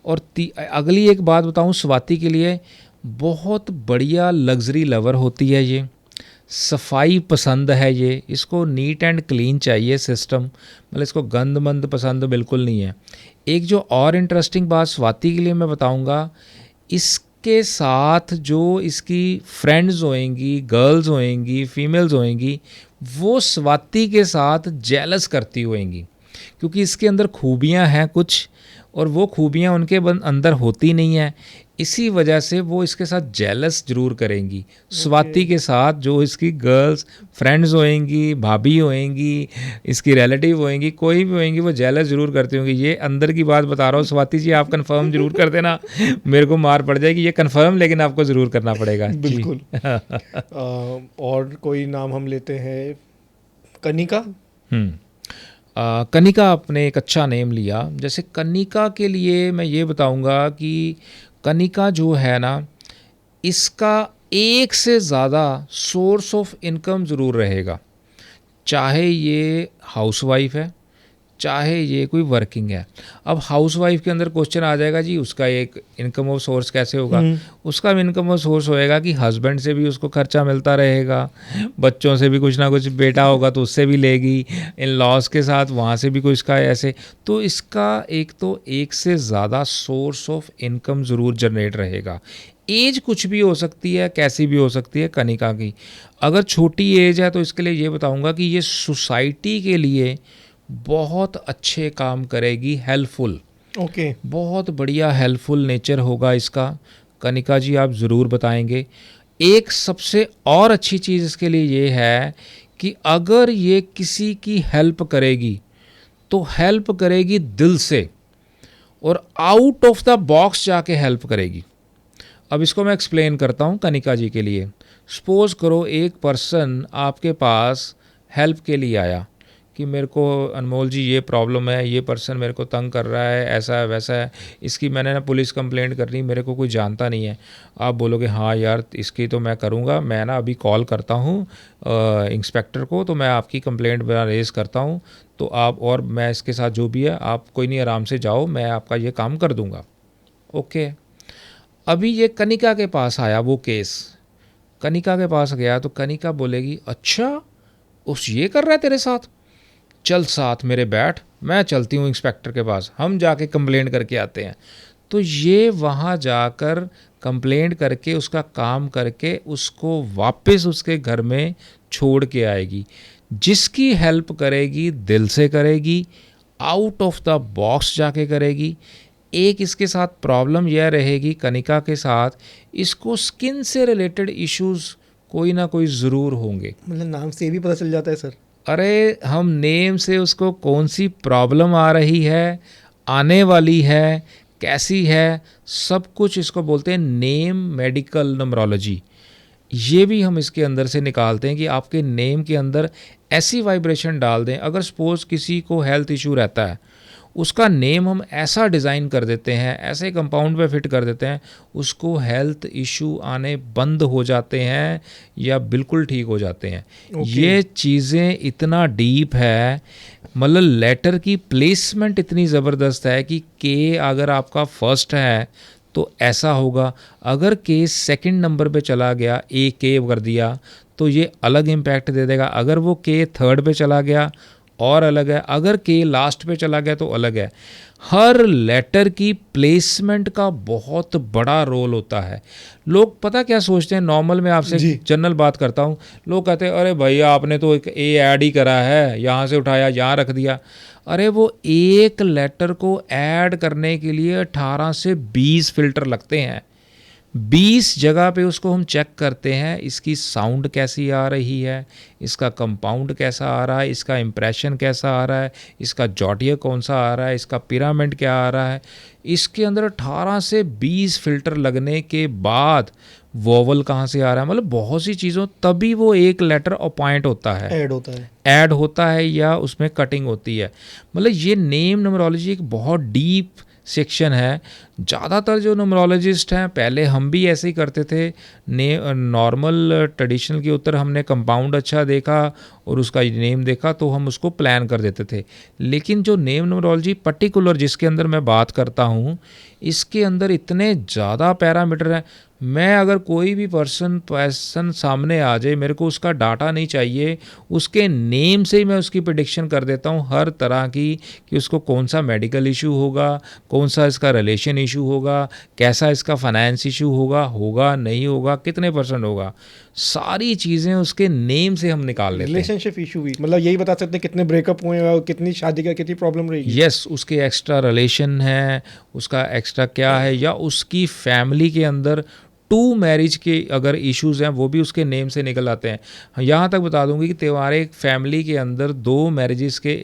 और अगली एक बात बताऊँ, स्वाति के लिए बहुत बढ़िया लग्जरी लवर होती है ये, सफाई पसंद है ये, इसको नीट एंड क्लीन चाहिए सिस्टम, मतलब इसको गंद मंद पसंद बिल्कुल नहीं है। एक जो और इंटरेस्टिंग बात स्वाति के लिए मैं बताऊंगा, इसके साथ जो इसकी फ्रेंड्स होएंगी, गर्ल्स होएंगी, फीमेल्स होएंगी, वो स्वाति के साथ जेलस करती होएंगी, क्योंकि इसके अंदर खूबियां हैं कुछ, और वो खूबियां उनके अंदर होती नहीं है, इसी वजह से वो इसके साथ जेलस जरूर करेंगी। स्वाति के साथ जो इसकी गर्ल्स फ्रेंड्स होएंगी, भाभी होएंगी, इसकी रिलेटिव होएंगी, कोई भी होएंगी, वो जेलस जरूर करती होंगी। ये अंदर की बात बता रहा हूँ, स्वाति जी आप कंफर्म जरूर कर देना, मेरे को मार पड़ जाएगी, ये कंफर्म लेकिन आपको ज़रूर करना पड़ेगा। बिल्कुल। और कोई नाम हम लेते हैं, कनिका। कनिका आपने एक अच्छा नेम लिया। जैसे कनिका के लिए मैं ये बताऊंगा कि कनिका जो है ना, इसका एक से ज़्यादा सोर्स ऑफ इनकम ज़रूर रहेगा, चाहे ये हाउसवाइफ है, चाहे ये कोई वर्किंग है। अब हाउसवाइफ के अंदर क्वेश्चन आ जाएगा जी उसका एक इनकम ऑफ सोर्स कैसे होगा। उसका इनकम ऑफ सोर्स होएगा कि हस्बैंड से भी उसको खर्चा मिलता रहेगा, बच्चों से भी कुछ ना कुछ, बेटा होगा तो उससे भी लेगी, इन लॉज के साथ वहाँ से भी कुछ का ऐसे। तो इसका एक तो एक से ज़्यादा सोर्स ऑफ इनकम ज़रूर जनरेट रहेगा। एज कुछ भी हो सकती है, कैसी भी हो सकती है कनिका की। अगर छोटी एज है तो इसके लिए ये बताऊंगा कि ये सोसाइटी के लिए बहुत अच्छे काम करेगी, हेल्पफुल, ओके, बहुत बढ़िया हेल्पफुल नेचर होगा इसका। कनिका जी आप ज़रूर बताएंगे। एक सबसे और अच्छी चीज़ इसके लिए ये है कि अगर ये किसी की हेल्प करेगी तो हेल्प करेगी दिल से और आउट ऑफ द बॉक्स जाके हेल्प करेगी। अब इसको मैं एक्सप्लेन करता हूँ कनिका जी के लिए। सपोज करो एक पर्सन आपके पास हेल्प के लिए आया कि मेरे को अनमोल जी ये प्रॉब्लम है, ये पर्सन मेरे को तंग कर रहा है, ऐसा है वैसा है, इसकी मैंने ना पुलिस कंप्लेंट करनी, मेरे को कोई जानता नहीं है। आप बोलोगे हाँ यार इसकी तो मैं करूँगा, मैं ना अभी कॉल करता हूँ इंस्पेक्टर को, तो मैं आपकी कंप्लेंट रेज़ करता हूँ, तो आप और मैं इसके साथ जो भी है आप कोई नहीं आराम से जाओ, मैं आपका ये काम कर दूँगा। ओके, अभी ये कनिका के पास आया वो केस, कनिका के पास गया तो कनिका बोलेगी अच्छा उस ये कर रहा है तेरे साथ, चल साथ मेरे बैठ, मैं चलती हूँ इंस्पेक्टर के पास, हम जाके कंप्लेंट करके आते हैं। तो ये वहाँ जाकर कंप्लेंट करके उसका काम करके उसको वापस उसके घर में छोड़ के आएगी। जिसकी हेल्प करेगी दिल से करेगी, आउट ऑफ द बॉक्स जाके करेगी। एक इसके साथ प्रॉब्लम यह रहेगी कनिका के साथ, इसको स्किन से रिलेटेड इश्यूज कोई ना कोई ज़रूर होंगे। मतलब नाम से भी पता चल जाता है सर। अरे हम नेम से उसको कौन सी प्रॉब्लम आ रही है, आने वाली है, कैसी है, सब कुछ इसको बोलते हैं नेम मेडिकल न्यूमरोलॉजी। ये भी हम इसके अंदर से निकालते हैं कि आपके नेम के अंदर ऐसी वाइब्रेशन डाल दें। अगर सपोज किसी को हेल्थ इशू रहता है, उसका नेम हम ऐसा डिज़ाइन कर देते हैं, ऐसे कंपाउंड पे फिट कर देते हैं, उसको हेल्थ इशू आने बंद हो जाते हैं या बिल्कुल ठीक हो जाते हैं। ये चीज़ें इतना डीप है, मतलब लेटर की प्लेसमेंट इतनी ज़बरदस्त है कि के अगर आपका फर्स्ट है तो ऐसा होगा, अगर के सेकंड नंबर पे चला गया, ए के कर दिया तो ये अलग इम्पैक्ट दे देगा। अगर वो के थर्ड पे चला गया और अलग है, अगर के लास्ट पे चला गया तो अलग है। हर लेटर की प्लेसमेंट का बहुत बड़ा रोल होता है। लोग पता क्या सोचते हैं, नॉर्मल में आपसे जनरल बात करता हूँ, लोग कहते हैं अरे भैया आपने तो एक ए ऐड ही करा है, यहाँ से उठाया यहाँ रख दिया। अरे वो एक लेटर को ऐड करने के लिए 18 से 20 फिल्टर लगते हैं। 20 जगह पे उसको हम चेक करते हैं, इसकी साउंड कैसी आ रही है, इसका कंपाउंड कैसा आ रहा है, इसका इम्प्रेशन कैसा आ रहा है, इसका जॉटिया कौन सा आ रहा है, इसका पिरामिड क्या आ रहा है। इसके अंदर 18 से 20 फिल्टर लगने के बाद वोवल कहाँ से आ रहा है, मतलब बहुत सी चीज़ों, तभी वो एक लेटर अपॉइंट होता है, ऐड होता है या उसमें कटिंग होती है। मतलब ये नेम न्यूमरोलॉजी एक बहुत डीप सेक्शन है। ज़्यादातर जो न्यूमरोलॉजिस्ट हैं, पहले हम भी ऐसे ही करते थे, नॉर्मल ट्रेडिशनल के उत्तर हमने कंपाउंड अच्छा देखा और उसका नेम देखा तो हम उसको प्लान कर देते थे। लेकिन जो नेम न्यूमरोलॉजी पर्टिकुलर जिसके अंदर मैं बात करता हूँ, इसके अंदर इतने ज़्यादा पैरामीटर हैं। मैं अगर कोई भी पर्सन सामने आ जाए, मेरे को उसका डाटा नहीं चाहिए, उसके नेम से ही मैं उसकी प्रेडिक्शन कर देता हूँ हर तरह की, कि उसको कौन सा मेडिकल इशू होगा, कौन सा इसका रिलेशन इशू होगा, कैसा इसका फाइनेंस इशू होगा नहीं होगा, कितने % होगा, सारी चीज़ें उसके नेम से हम निकाल लेते हैं। रिलेशनशिप इशू भी, मतलब यही बता सकते हैं कितने ब्रेकअप हुए और कितनी शादी का कितनी प्रॉब्लम रहेगी। यस, उसके एक्स्ट्रा रिलेशन है, उसका एक्स्ट्रा क्या है, या उसकी फैमिली के अंदर 2 मैरिज के अगर इश्यूज़ हैं वो भी उसके नेम से निकल आते हैं। यहाँ तक बता दूंगी कि तुम्हारे फैमिली के अंदर 2 मैरिजेस के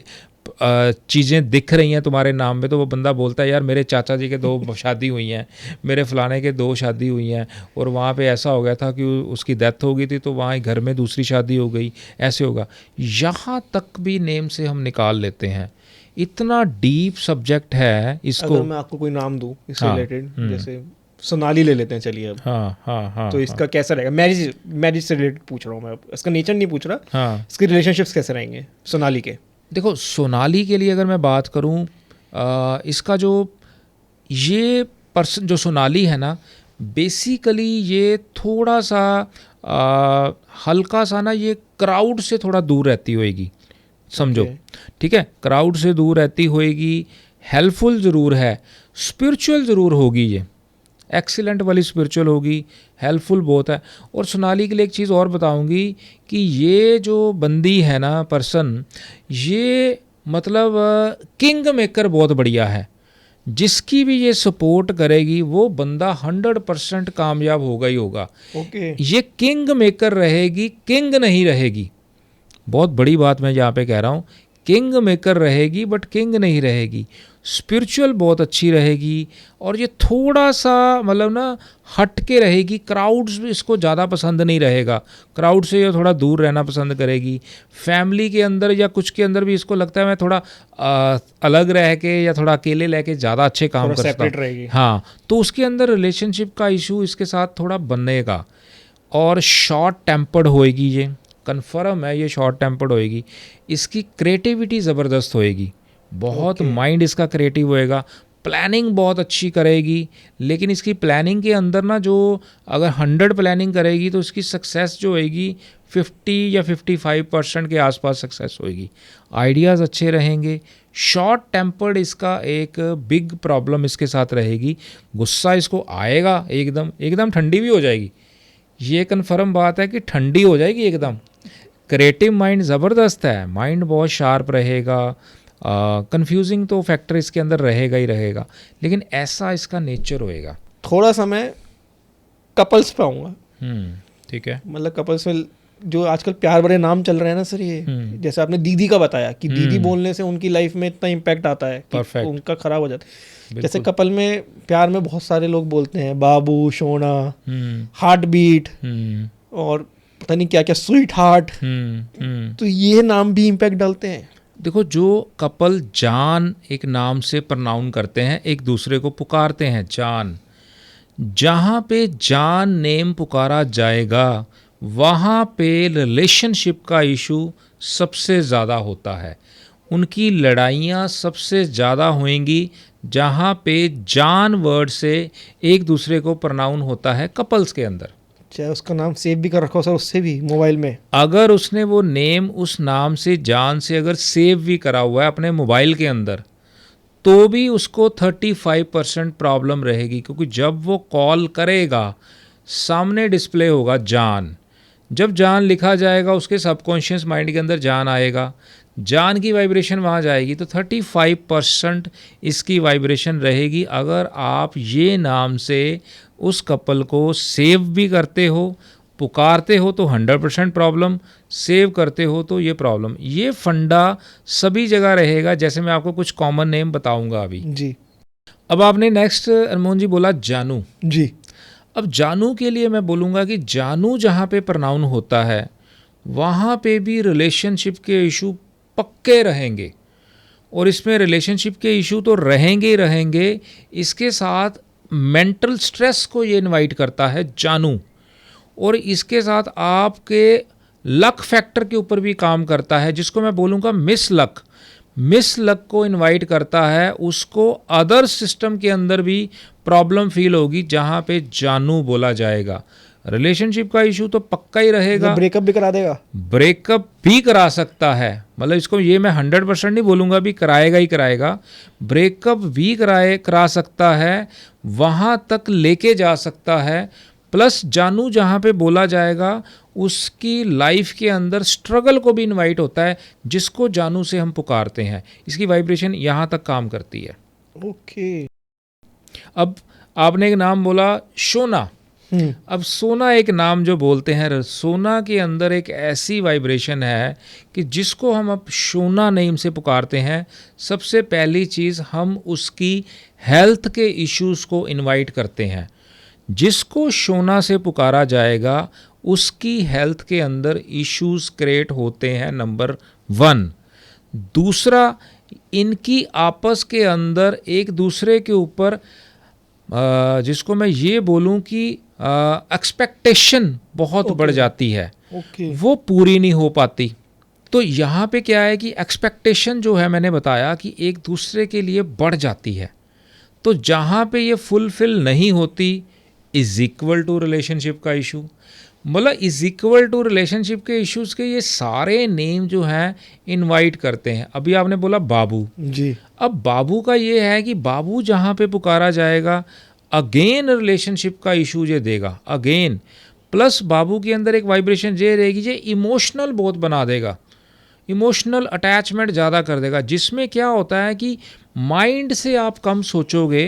चीज़ें दिख रही हैं तुम्हारे नाम में, तो वो बंदा बोलता है यार मेरे चाचा जी के 2 शादी हुई हैं, मेरे फलाने के 2 शादी हुई हैं, और वहाँ पे ऐसा हो गया था कि उसकी डेथ हो गई थी तो वहाँ घर में दूसरी शादी हो गई, ऐसे होगा। यहाँ तक भी नेम से हम निकाल लेते हैं। इतना डीप सब्जेक्ट है इसको। अगर मैं आपको कोई नाम दूँ इससे रिलेटेड, जैसे सोनाली ले लेते हैं चलिए अब। हाँ तो इसका कैसा रहेगा? मैरिज से रिलेटेड पूछ रहा हूँ मैं, इसका नेचर नहीं पूछ रहा। हाँ। इसके रिलेशनशिप्स कैसे रहेंगे सोनाली के? देखो सोनाली के लिए अगर मैं बात करूं, इसका जो ये पर्सन जो सोनाली है ना, बेसिकली ये थोड़ा सा हल्का सा ना ये क्राउड से थोड़ा दूर रहती होएगी, समझो। ठीक है, क्राउड से दूर रहती होएगी, हेल्पफुल ज़रूर है, स्पिरिचुअल ज़रूर होगी, ये एक्सीलेंट वाली स्पिरिचुअल होगी, हेल्पफुल बहुत है। और सोनाली के लिए एक चीज़ और बताऊंगी कि ये जो बंदी है ना पर्सन, ये मतलब किंग मेकर बहुत बढ़िया है, जिसकी भी ये सपोर्ट करेगी वो बंदा 100% कामयाब होगा ही होगा। ये किंग मेकर रहेगी, किंग नहीं रहेगी। बहुत बड़ी बात मैं यहाँ पे कह रहा हूँ, किंग मेकर रहेगी बट किंग नहीं रहेगी। स्पिरिचुअल बहुत अच्छी रहेगी, और ये थोड़ा सा मतलब ना हट के रहेगी, क्राउड्स भी इसको ज़्यादा पसंद नहीं रहेगा, क्राउड से ये थोड़ा दूर रहना पसंद करेगी। फैमिली के अंदर या कुछ के अंदर भी इसको लगता है मैं थोड़ा अलग रह के या थोड़ा अकेले रह के ज़्यादा अच्छे काम कर सकता हूँ। हाँ, तो उसके अंदर रिलेशनशिप का इशू इसके साथ थोड़ा बनेगा। और शॉर्ट टेम्पर्ड होएगी, ये कन्फर्म है, ये शॉर्ट टेम्पर्ड होएगी। इसकी क्रिएटिविटी ज़बरदस्त होएगी, बहुत माइंड इसका क्रिएटिव होएगा, प्लानिंग बहुत अच्छी करेगी। लेकिन इसकी प्लानिंग के अंदर ना, जो अगर 100 प्लानिंग करेगी तो इसकी सक्सेस जो होएगी 50 या 55% के आसपास सक्सेस होएगी। आइडियाज़ अच्छे रहेंगे। शॉर्ट टेम्पर्ड इसका एक बिग प्रॉब्लम इसके साथ रहेगी, गुस्सा इसको आएगा, एकदम ठंडी भी हो जाएगी। ये कन्फर्म बात है कि ठंडी हो जाएगी एकदम। क्रिएटिव माइंड ज़बरदस्त है, माइंड बहुत शार्प रहेगा। कंफ्यूजिंग तो फैक्टर इसके अंदर रहेगा ही रहेगा, लेकिन ऐसा इसका नेचर होएगा। थोड़ा सा मैं कपल्स पे आऊँगा। ठीक है, मतलब कपल्स में जो आजकल प्यार भरे नाम चल रहे हैं ना सर, ये जैसे आपने दीदी का बताया कि दीदी बोलने से उनकी लाइफ में इतना इम्पैक्ट आता है कि उनका खराब हो जाता है। जैसे कपल में प्यार में बहुत सारे लोग बोलते हैं बाबू, सोना, हार्ट बीट और पता नहीं क्या क्या, स्वीट हार्ट। तो ये नाम भी इम्पैक्ट डालते हैं। देखो, जो कपल जान एक नाम से प्रनाउन करते हैं, एक दूसरे को पुकारते हैं जान, जहाँ पे जान नेम पुकारा जाएगा वहाँ पे रिलेशनशिप का इशू सबसे ज़्यादा होता है। उनकी लड़ाइयाँ सबसे ज़्यादा होंगी जहाँ पे जान वर्ड से एक दूसरे को प्रनाउन होता है कपल्स के अंदर। चाहे उसका नाम सेव भी कर रखा हो सर, उससे भी मोबाइल में अगर उसने वो नेम उस नाम से जान से अगर सेव भी करा हुआ है अपने मोबाइल के अंदर, तो भी उसको 35% प्रॉब्लम रहेगी, क्योंकि जब वो कॉल करेगा सामने डिस्प्ले होगा जान। जब जान लिखा जाएगा उसके सबकॉन्शियस माइंड के अंदर जान आएगा, जान की वाइब्रेशन वहाँ जाएगी, तो 35% इसकी वाइब्रेशन रहेगी। अगर आप ये नाम से उस कपल को सेव भी करते हो, पुकारते हो तो 100% प्रॉब्लम, सेव करते हो तो ये प्रॉब्लम। ये फंडा सभी जगह रहेगा। जैसे मैं आपको कुछ कॉमन नेम बताऊंगा अभी जी। अब आपने नेक्स्ट अनमोल जी बोला जानू जी। अब जानू के लिए मैं बोलूँगा कि जानू जहाँ पे प्रनाउन होता है वहाँ पे भी रिलेशनशिप के इशू पक्के रहेंगे, और इसमें रिलेशनशिप के इशू तो रहेंगे ही रहेंगे, इसके साथ मेंटल स्ट्रेस को ये इनवाइट करता है जानू, और इसके साथ आपके लक फैक्टर के ऊपर भी काम करता है, जिसको मैं बोलूँगा मिस लक को इनवाइट करता है। उसको अदर सिस्टम के अंदर भी प्रॉब्लम फील होगी जहाँ पे जानू बोला जाएगा। रिलेशनशिप का इशू तो पक्का ही रहेगा, ब्रेकअप भी करा देगा, ब्रेकअप भी करा सकता है। मतलब इसको ये मैं 100% नहीं बोलूँगा भी कराएगा ही कराएगा, ब्रेकअप भी करा सकता है, वहाँ तक लेके जा सकता है। प्लस जानू जहाँ पे बोला जाएगा उसकी लाइफ के अंदर स्ट्रगल को भी इनवाइट होता है, जिसको जानू से हम पुकारते हैं। इसकी वाइब्रेशन यहाँ तक काम करती है। ओके। अब आपने एक नाम बोला सोना। अब सोना एक नाम जो बोलते हैं, सोना के अंदर एक ऐसी वाइब्रेशन है कि जिसको हम अब सोना नेम से पुकारते हैं, सबसे पहली चीज़ हम उसकी हेल्थ के इश्यूज़ को इनवाइट करते हैं। जिसको सोना से पुकारा जाएगा उसकी हेल्थ के अंदर इश्यूज़ क्रिएट होते हैं, नंबर 1। दूसरा, इनकी आपस के अंदर एक दूसरे के ऊपर जिसको मैं ये बोलूं कि एक्सपेक्टेशन बहुत बढ़ जाती है, ओके वो पूरी नहीं हो पाती। तो यहाँ पे क्या है कि एक्सपेक्टेशन जो है, मैंने बताया कि एक दूसरे के लिए बढ़ जाती है, तो जहाँ पे ये फुलफिल नहीं होती, इज इक्वल टू रिलेशनशिप का इशू। मतलब इज इक्वल टू रिलेशनशिप के इश्यूज के ये सारे नेम जो हैं इनवाइट करते हैं। अभी आपने बोला बाबू, जी, अब बाबू का ये है कि बाबू जहाँ पे पुकारा जाएगा, अगेन रिलेशनशिप का इशू ये देगा अगेन, प्लस बाबू के अंदर एक वाइब्रेशन ये रहेगी, ये इमोशनल बहुत बना देगा, इमोशनल अटैचमेंट ज़्यादा कर देगा, जिसमें क्या होता है कि माइंड से आप कम सोचोगे,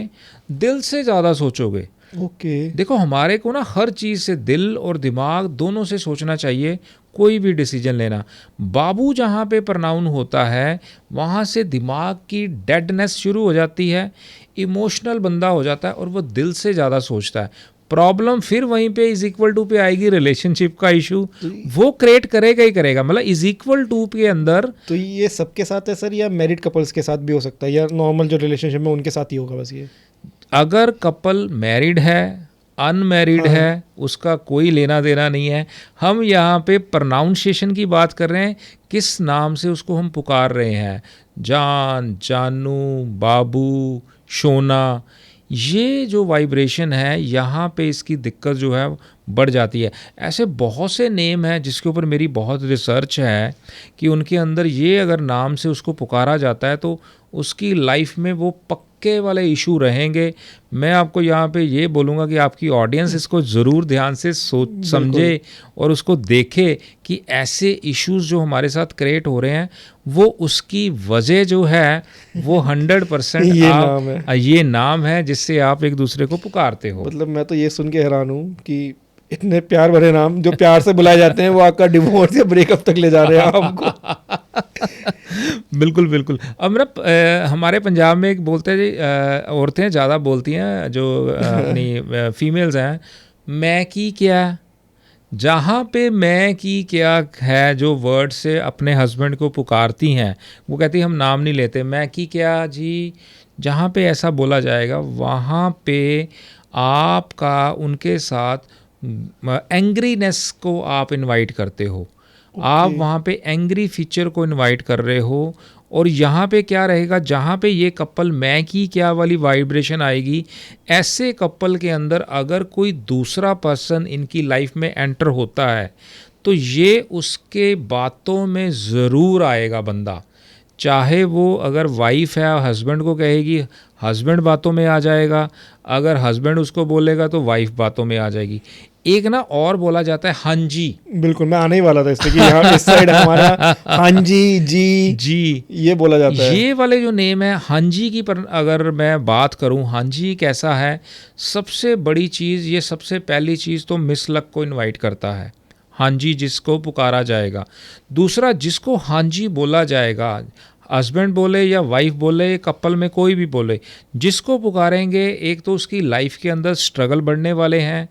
दिल से ज़्यादा सोचोगे। ओके देखो हमारे को ना हर चीज़ से दिल और दिमाग दोनों से सोचना चाहिए, कोई भी डिसीजन लेना। बाबू जहाँ पे प्रनाउन होता है, वहाँ से दिमाग की डेडनेस शुरू हो जाती है, इमोशनल बंदा हो जाता है और वो दिल से ज़्यादा सोचता है। प्रॉब्लम फिर वहीं पे इज इक्वल टू पे आएगी, रिलेशनशिप का इशू वो क्रिएट करेगा ही करेगा। मतलब इज इक्वल टू के अंदर तो ये सबके साथ है सर, या मैरिड कपल्स के साथ भी हो सकता है, या नॉर्मल जो रिलेशनशिप में उनके साथ ही होगा बस ये? अगर कपल मैरिड है, अनमैरिड हाँ। है, उसका कोई लेना देना नहीं है। हम यहाँ पे प्रोनाउंसिएशन की बात कर रहे हैं, किस नाम से उसको हम पुकार रहे हैं, जान, जानू, बाबू, शोना, ये जो वाइब्रेशन है यहाँ पे इसकी दिक्कत जो है बढ़ जाती है। ऐसे बहुत से नेम हैं जिसके ऊपर मेरी बहुत रिसर्च है कि उनके अंदर ये अगर नाम से उसको पुकारा जाता है तो उसकी लाइफ में वो पक्के वाले इशू रहेंगे। मैं आपको यहाँ पे ये बोलूँगा कि आपकी ऑडियंस इसको ज़रूर ध्यान से सोच समझे और उसको देखे कि ऐसे इश्यूज जो हमारे साथ क्रिएट हो रहे हैं वो उसकी वजह जो है वो 100% ये नाम है जिससे आप एक दूसरे को पुकारते हो। मतलब मैं तो ये सुन के हैरान हूँ कि इतने प्यार भरे नाम जो प्यार से बुलाए जाते हैं वो आपका डिवोर्स या ब्रेकअप तक ले जा रहे हैं आपको। बिल्कुल बिल्कुल। अब ना हमारे पंजाब में एक बोलते हैं जी, औरतें ज़्यादा बोलती हैं जो अपनी फीमेल्स हैं, मैं की क्या, जहाँ पे मैं की क्या है जो वर्ड से अपने हस्बैंड को पुकारती हैं, वो कहती हम नाम नहीं लेते, मैं की क्या जी। जहाँ पे ऐसा बोला जाएगा वहाँ पे आपका उनके साथ एंग्रीनेस को आप इनवाइट करते हो। आप वहाँ पे एंग्री फीचर को इनवाइट कर रहे हो। और यहाँ पे क्या रहेगा, जहाँ पे ये कपल मैं की क्या वाली वाइब्रेशन आएगी, ऐसे कपल के अंदर अगर कोई दूसरा पर्सन इनकी लाइफ में एंटर होता है तो ये उसके बातों में ज़रूर आएगा बंदा। चाहे वो अगर वाइफ है हस्बैंड को कहेगी, हस्बैंड बातों में आ जाएगा, अगर हस्बैंड उसको बोलेगा तो वाइफ बातों में आ जाएगी। एक ना और बोला जाता है हाँ जी। बिल्कुल, मैं आने ही वाला था इससे कि यहाँ इस साइड हमारा हाँ जी, जी ये बोला जाता है। ये वाले जो नेम है हाँ जी की, पर अगर मैं बात करूँ हाँ जी कैसा है, सबसे बड़ी चीज़, ये सबसे पहली चीज़ तो मिस लक को इनवाइट करता है, हाँ जी जिसको पुकारा जाएगा। दूसरा, जिसको हाँ जी बोला जाएगा, हस्बैंड बोले या वाइफ बोले, कपल में कोई भी बोले, जिसको पुकारेंगे, एक तो उसकी लाइफ के अंदर स्ट्रगल बढ़ने वाले हैं,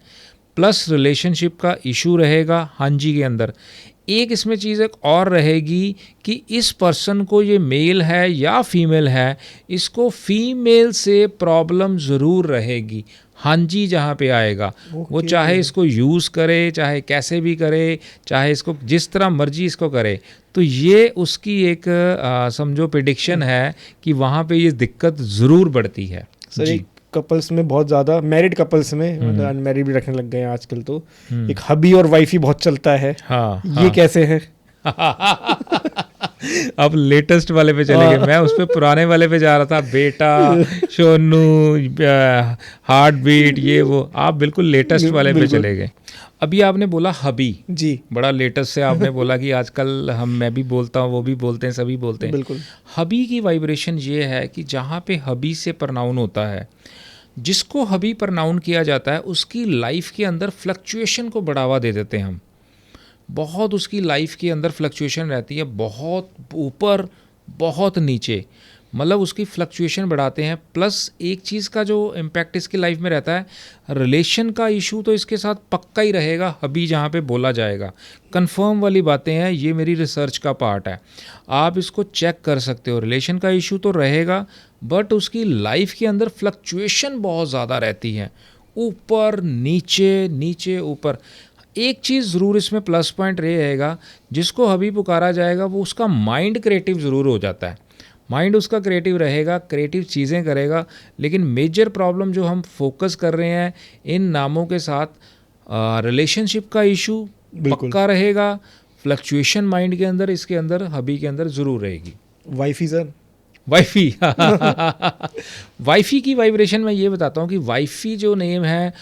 प्लस रिलेशनशिप का इशू रहेगा हाँ जी के अंदर। एक इसमें चीज़ एक और रहेगी कि इस पर्सन को, ये मेल है या फीमेल है, इसको फीमेल से प्रॉब्लम ज़रूर रहेगी हाँ जी जहाँ पे आएगा। वो चाहे इसको यूज़ करे, चाहे कैसे भी करे, चाहे इसको जिस तरह मर्जी इसको करे, तो ये उसकी एक समझो प्रेडिक्शन है कि वहाँ पे ये दिक्कत ज़रूर बढ़ती है। सर एक कपल्स में बहुत ज़्यादा, मैरिड कपल्स में, मतलब अनमैरिड भी रखने लग गए हैं आजकल, तो एक हबी और वाइफ ही बहुत चलता है। हाँ, ये कैसे है? अब लेटेस्ट वाले पे चले गए, मैं उस पे पुराने वाले पे जा रहा था, बेटा, सोनू, हार्ट बीट, ये वो, आप बिल्कुल लेटेस्ट वाले पे चले गए। अभी आपने बोला हबी जी, बड़ा लेटेस्ट से आपने बोला कि आजकल मैं भी बोलता हूँ, वो भी बोलते हैं, सभी बोलते हैं। बिल्कुल। हबी की वाइब्रेशन ये है कि जहाँ पे हबी से प्रनाउन होता है, जिसको हबी प्रनाउन किया जाता है, उसकी लाइफ के अंदर फ्लक्चुएशन को बढ़ावा दे देते हैं हम। बहुत उसकी लाइफ के अंदर फ्लक्चुएशन रहती है, बहुत ऊपर बहुत नीचे। मतलब उसकी फ्लक्चुएशन बढ़ाते हैं। प्लस एक चीज़ का जो इम्पैक्ट इसकी लाइफ में रहता है, रिलेशन का इशू तो इसके साथ पक्का ही रहेगा, अभी जहाँ पे बोला जाएगा। कंफर्म वाली बातें हैं, ये मेरी रिसर्च का पार्ट है, आप इसको चेक कर सकते हो। रिलेशन का इशू तो रहेगा, बट उसकी लाइफ के अंदर फ्लक्चुएशन बहुत ज़्यादा रहती है, ऊपर नीचे नीचे ऊपर। एक चीज़ ज़रूर इसमें प्लस पॉइंट रहेगा, जिसको अभी पुकारा जाएगा वो उसका माइंड क्रिएटिव ज़रूर हो जाता है, माइंड उसका क्रिएटिव रहेगा, क्रिएटिव चीज़ें करेगा। लेकिन मेजर प्रॉब्लम जो हम फोकस कर रहे हैं इन नामों के साथ, रिलेशनशिप का इशू पक्का रहेगा, फ्लक्चुएशन माइंड के अंदर, इसके अंदर हबी के अंदर ज़रूर रहेगी। वाइफी सर, वाइफी वाइफी की वाइब्रेशन मैं ये बताता हूँ कि वाइफी जो नेम है,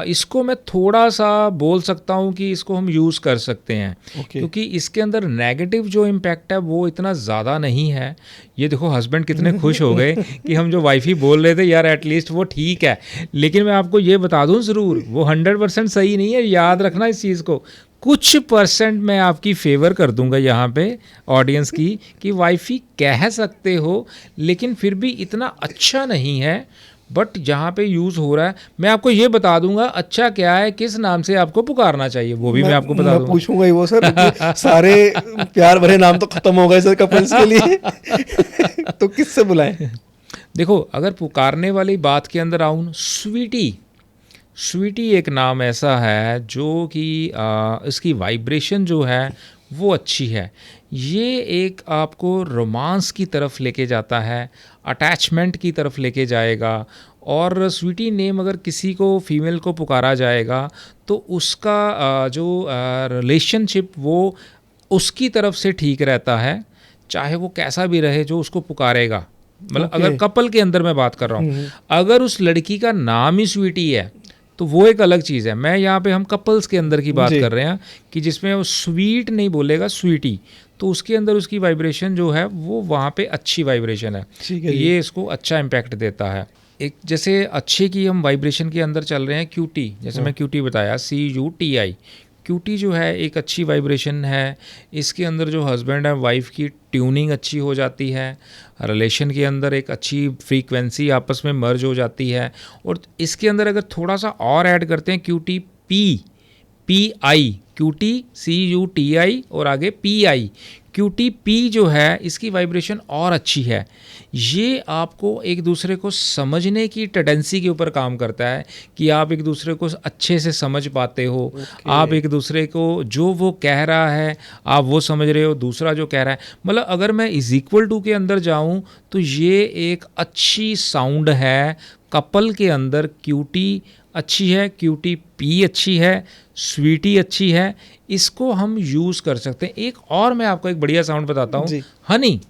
इसको मैं थोड़ा सा बोल सकता हूँ कि इसको हम यूज़ कर सकते हैं, क्योंकि इसके अंदर नेगेटिव जो इम्पैक्ट है वो इतना ज़्यादा नहीं है। ये देखो हस्बैंड कितने खुश हो गए कि हम जो वाइफी बोल रहे थे यार एटलीस्ट वो ठीक है। लेकिन मैं आपको ये बता दूँ ज़रूर, वो 100% सही नहीं है, याद रखना इस चीज़ को। कुछ परसेंट मैं आपकी फेवर कर दूंगा यहाँ पे ऑडियंस की, कि वाइफी कह सकते हो लेकिन फिर भी इतना अच्छा नहीं है, बट जहाँ पे यूज़ हो रहा है मैं आपको ये बता दूंगा अच्छा क्या है, किस नाम से आपको पुकारना चाहिए वो भी मैं आपको बता दूंगा। पूछूंगा ही वो सर, सारे प्यार भरे नाम तो खत्म हो गए सर कपल्स के लिए तो किससे बुलाएं? देखो, अगर पुकारने वाली बात के अंदर आऊँ, स्वीटी, स्वीटी एक नाम ऐसा है जो कि इसकी वाइब्रेशन जो है वो अच्छी है। ये एक आपको रोमांस की तरफ लेके जाता है, अटैचमेंट की तरफ लेके जाएगा। और स्वीटी नेम अगर किसी को फीमेल को पुकारा जाएगा तो उसका जो रिलेशनशिप वो उसकी तरफ से ठीक रहता है, चाहे वो कैसा भी रहे जो उसको पुकारेगा। मतलब अगर कपल के अंदर मैं बात कर रहा हूँ, अगर उस लड़की का नाम ही स्वीटी है तो वो एक अलग चीज़ है। मैं यहाँ पे हम कपल्स के अंदर की बात कर रहे हैं कि जिसमें वो स्वीट नहीं बोलेगा, स्वीटी, तो उसके अंदर उसकी वाइब्रेशन जो है वो वहाँ पे अच्छी वाइब्रेशन है, ये इसको अच्छा इम्पैक्ट देता है। एक जैसे अच्छे की हम वाइब्रेशन के अंदर चल रहे हैं, क्यूटी, जैसे मैं क्यूटी बताया, CUTI, क्यूटी जो है एक अच्छी वाइब्रेशन है। इसके अंदर जो हस्बैंड है वाइफ की ट्यूनिंग अच्छी हो जाती है, रिलेशन के अंदर एक अच्छी फ्रीक्वेंसी आपस में मर्ज हो जाती है। और इसके अंदर अगर थोड़ा सा और ऐड करते हैं, QTPI, CUTI और आगे PI, QTP जो है इसकी वाइब्रेशन और अच्छी है। ये आपको एक दूसरे को समझने की टेंडेंसी के ऊपर काम करता है कि आप एक दूसरे को अच्छे से समझ पाते हो। आप एक दूसरे को जो वो कह रहा है आप वो समझ रहे हो, दूसरा जो कह रहा है। मतलब अगर मैं =2 के अंदर जाऊं तो ये एक अच्छी साउंड है कपल के अंदर। QT अच्छी है, QTP अच्छी है, स्वीटी अच्छी है, इसको हम यूज़ कर सकते हैं। एक और मैं आपको एक बढ़िया साउंड बताता हूँ, हनी।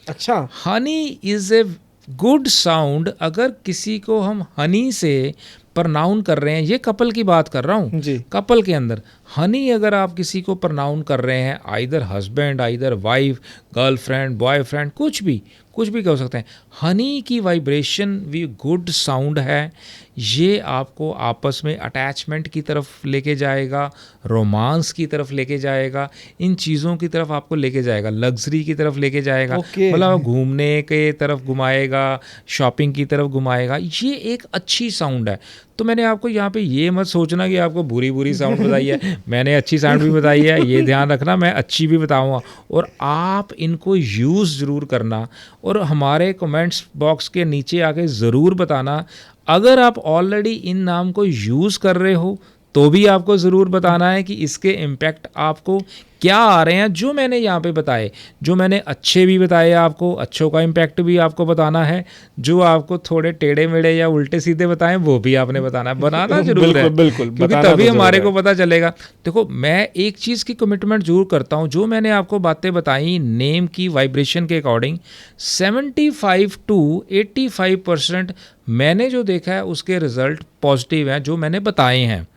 अच्छा, Honey is a good sound. अगर किसी को हम हनी से प्रनाउन कर रहे हैं, ये कपल की बात कर रहा हूँ, कपल के अंदर हनी अगर आप किसी को प्रनाउन कर रहे हैं, either husband, either wife, girlfriend, boyfriend, कुछ भी कह सकते हैं, हनी की वाइब्रेशन भी गुड साउंड है। ये आपको आपस में अटैचमेंट की तरफ लेके जाएगा, रोमांस की तरफ लेके जाएगा, इन चीज़ों की तरफ आपको लेके जाएगा, लग्जरी की तरफ लेके जाएगा, मतलब घूमने के तरफ घुमाएगा, शॉपिंग की तरफ घुमाएगा। ये एक अच्छी साउंड है। तो मैंने आपको यहाँ पे ये मत सोचना कि आपको बुरी साउंड बताई है, मैंने अच्छी साउंड भी बताई है, ये ध्यान रखना मैं अच्छी भी बताऊँगा। और आप इनको यूज़ ज़रूर करना और हमारे कमेंट्स बॉक्स के नीचे आके ज़रूर बताना। अगर आप ऑलरेडी इन नाम को यूज़ कर रहे हो तो भी आपको ज़रूर बताना है कि इसके इम्पैक्ट आपको क्या आ रहे हैं। जो मैंने यहाँ पे बताए, जो मैंने अच्छे भी बताए, आपको अच्छों का इम्पैक्ट भी आपको बताना है, जो आपको थोड़े टेढ़े मेढ़े या उल्टे सीधे बताएं वो भी आपने बताना है। बनाना जरूर है, बिल्कुल, क्योंकि तभी हमारे को पता चलेगा। देखो, मैं एक चीज़ की कमिटमेंट जरूर करता हूँ, जो मैंने आपको बातें बताई नेम की वाइब्रेशन के अकॉर्डिंग, 75 to 85% मैंने जो देखा है उसके रिजल्ट पॉजिटिव हैं, जो मैंने बताए हैं।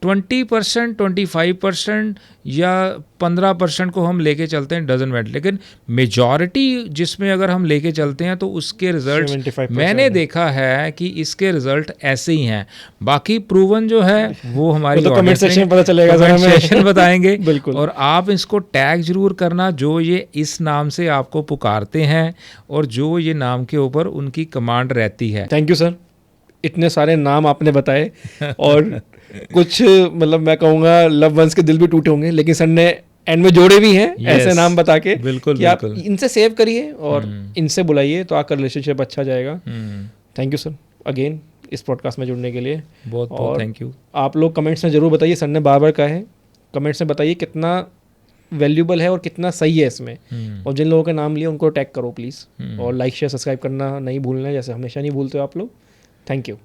20%, 25% या 15% को हम लेके चलते हैं, डजंट मैटर, लेकिन मेजॉरिटी जिसमें अगर हम लेके चलते हैं तो उसके रिजल्ट 75% मैंने देखा है कि इसके रिजल्ट ऐसे ही हैं। बाकी प्रूवन जो है वो हमारी तो कमेंट audience सेक्शन ने में पता चलेगा, comment सर, हमें। section बताएंगे। बिल्कुल। और आप इसको टैग जरूर करना जो ये इस नाम से आपको पुकारते हैं और जो ये नाम के ऊपर उनकी कमांड रहती है। थैंक यू सर, इतने सारे नाम आपने बताए और कुछ मतलब मैं कहूँगा लव वंस के दिल भी टूटे होंगे, लेकिन सर ने एंड में जोड़े भी हैं ऐसे नाम बता के बिल्कुल कि आप बिल्कुल। इनसे सेव करिए और इनसे बुलाइए तो आपका रिलेशनशिप अच्छा जाएगा। थैंक यू सर अगेन इस पॉडकास्ट में जुड़ने के लिए। बहुत बहुत थैंक यू। आप लोग कमेंट्स में ज़रूर बताइए, सर ने बार बार कहा है, कमेंट्स में बताइए कितना वैल्यूबल है और कितना सही है इसमें। और जिन लोगों का नाम लिया उनको टैग करो प्लीज़, और लाइक शेयर सब्सक्राइब करना नहीं भूलना है, जैसे हमेशा नहीं भूलते हो आप लोग। Thank you.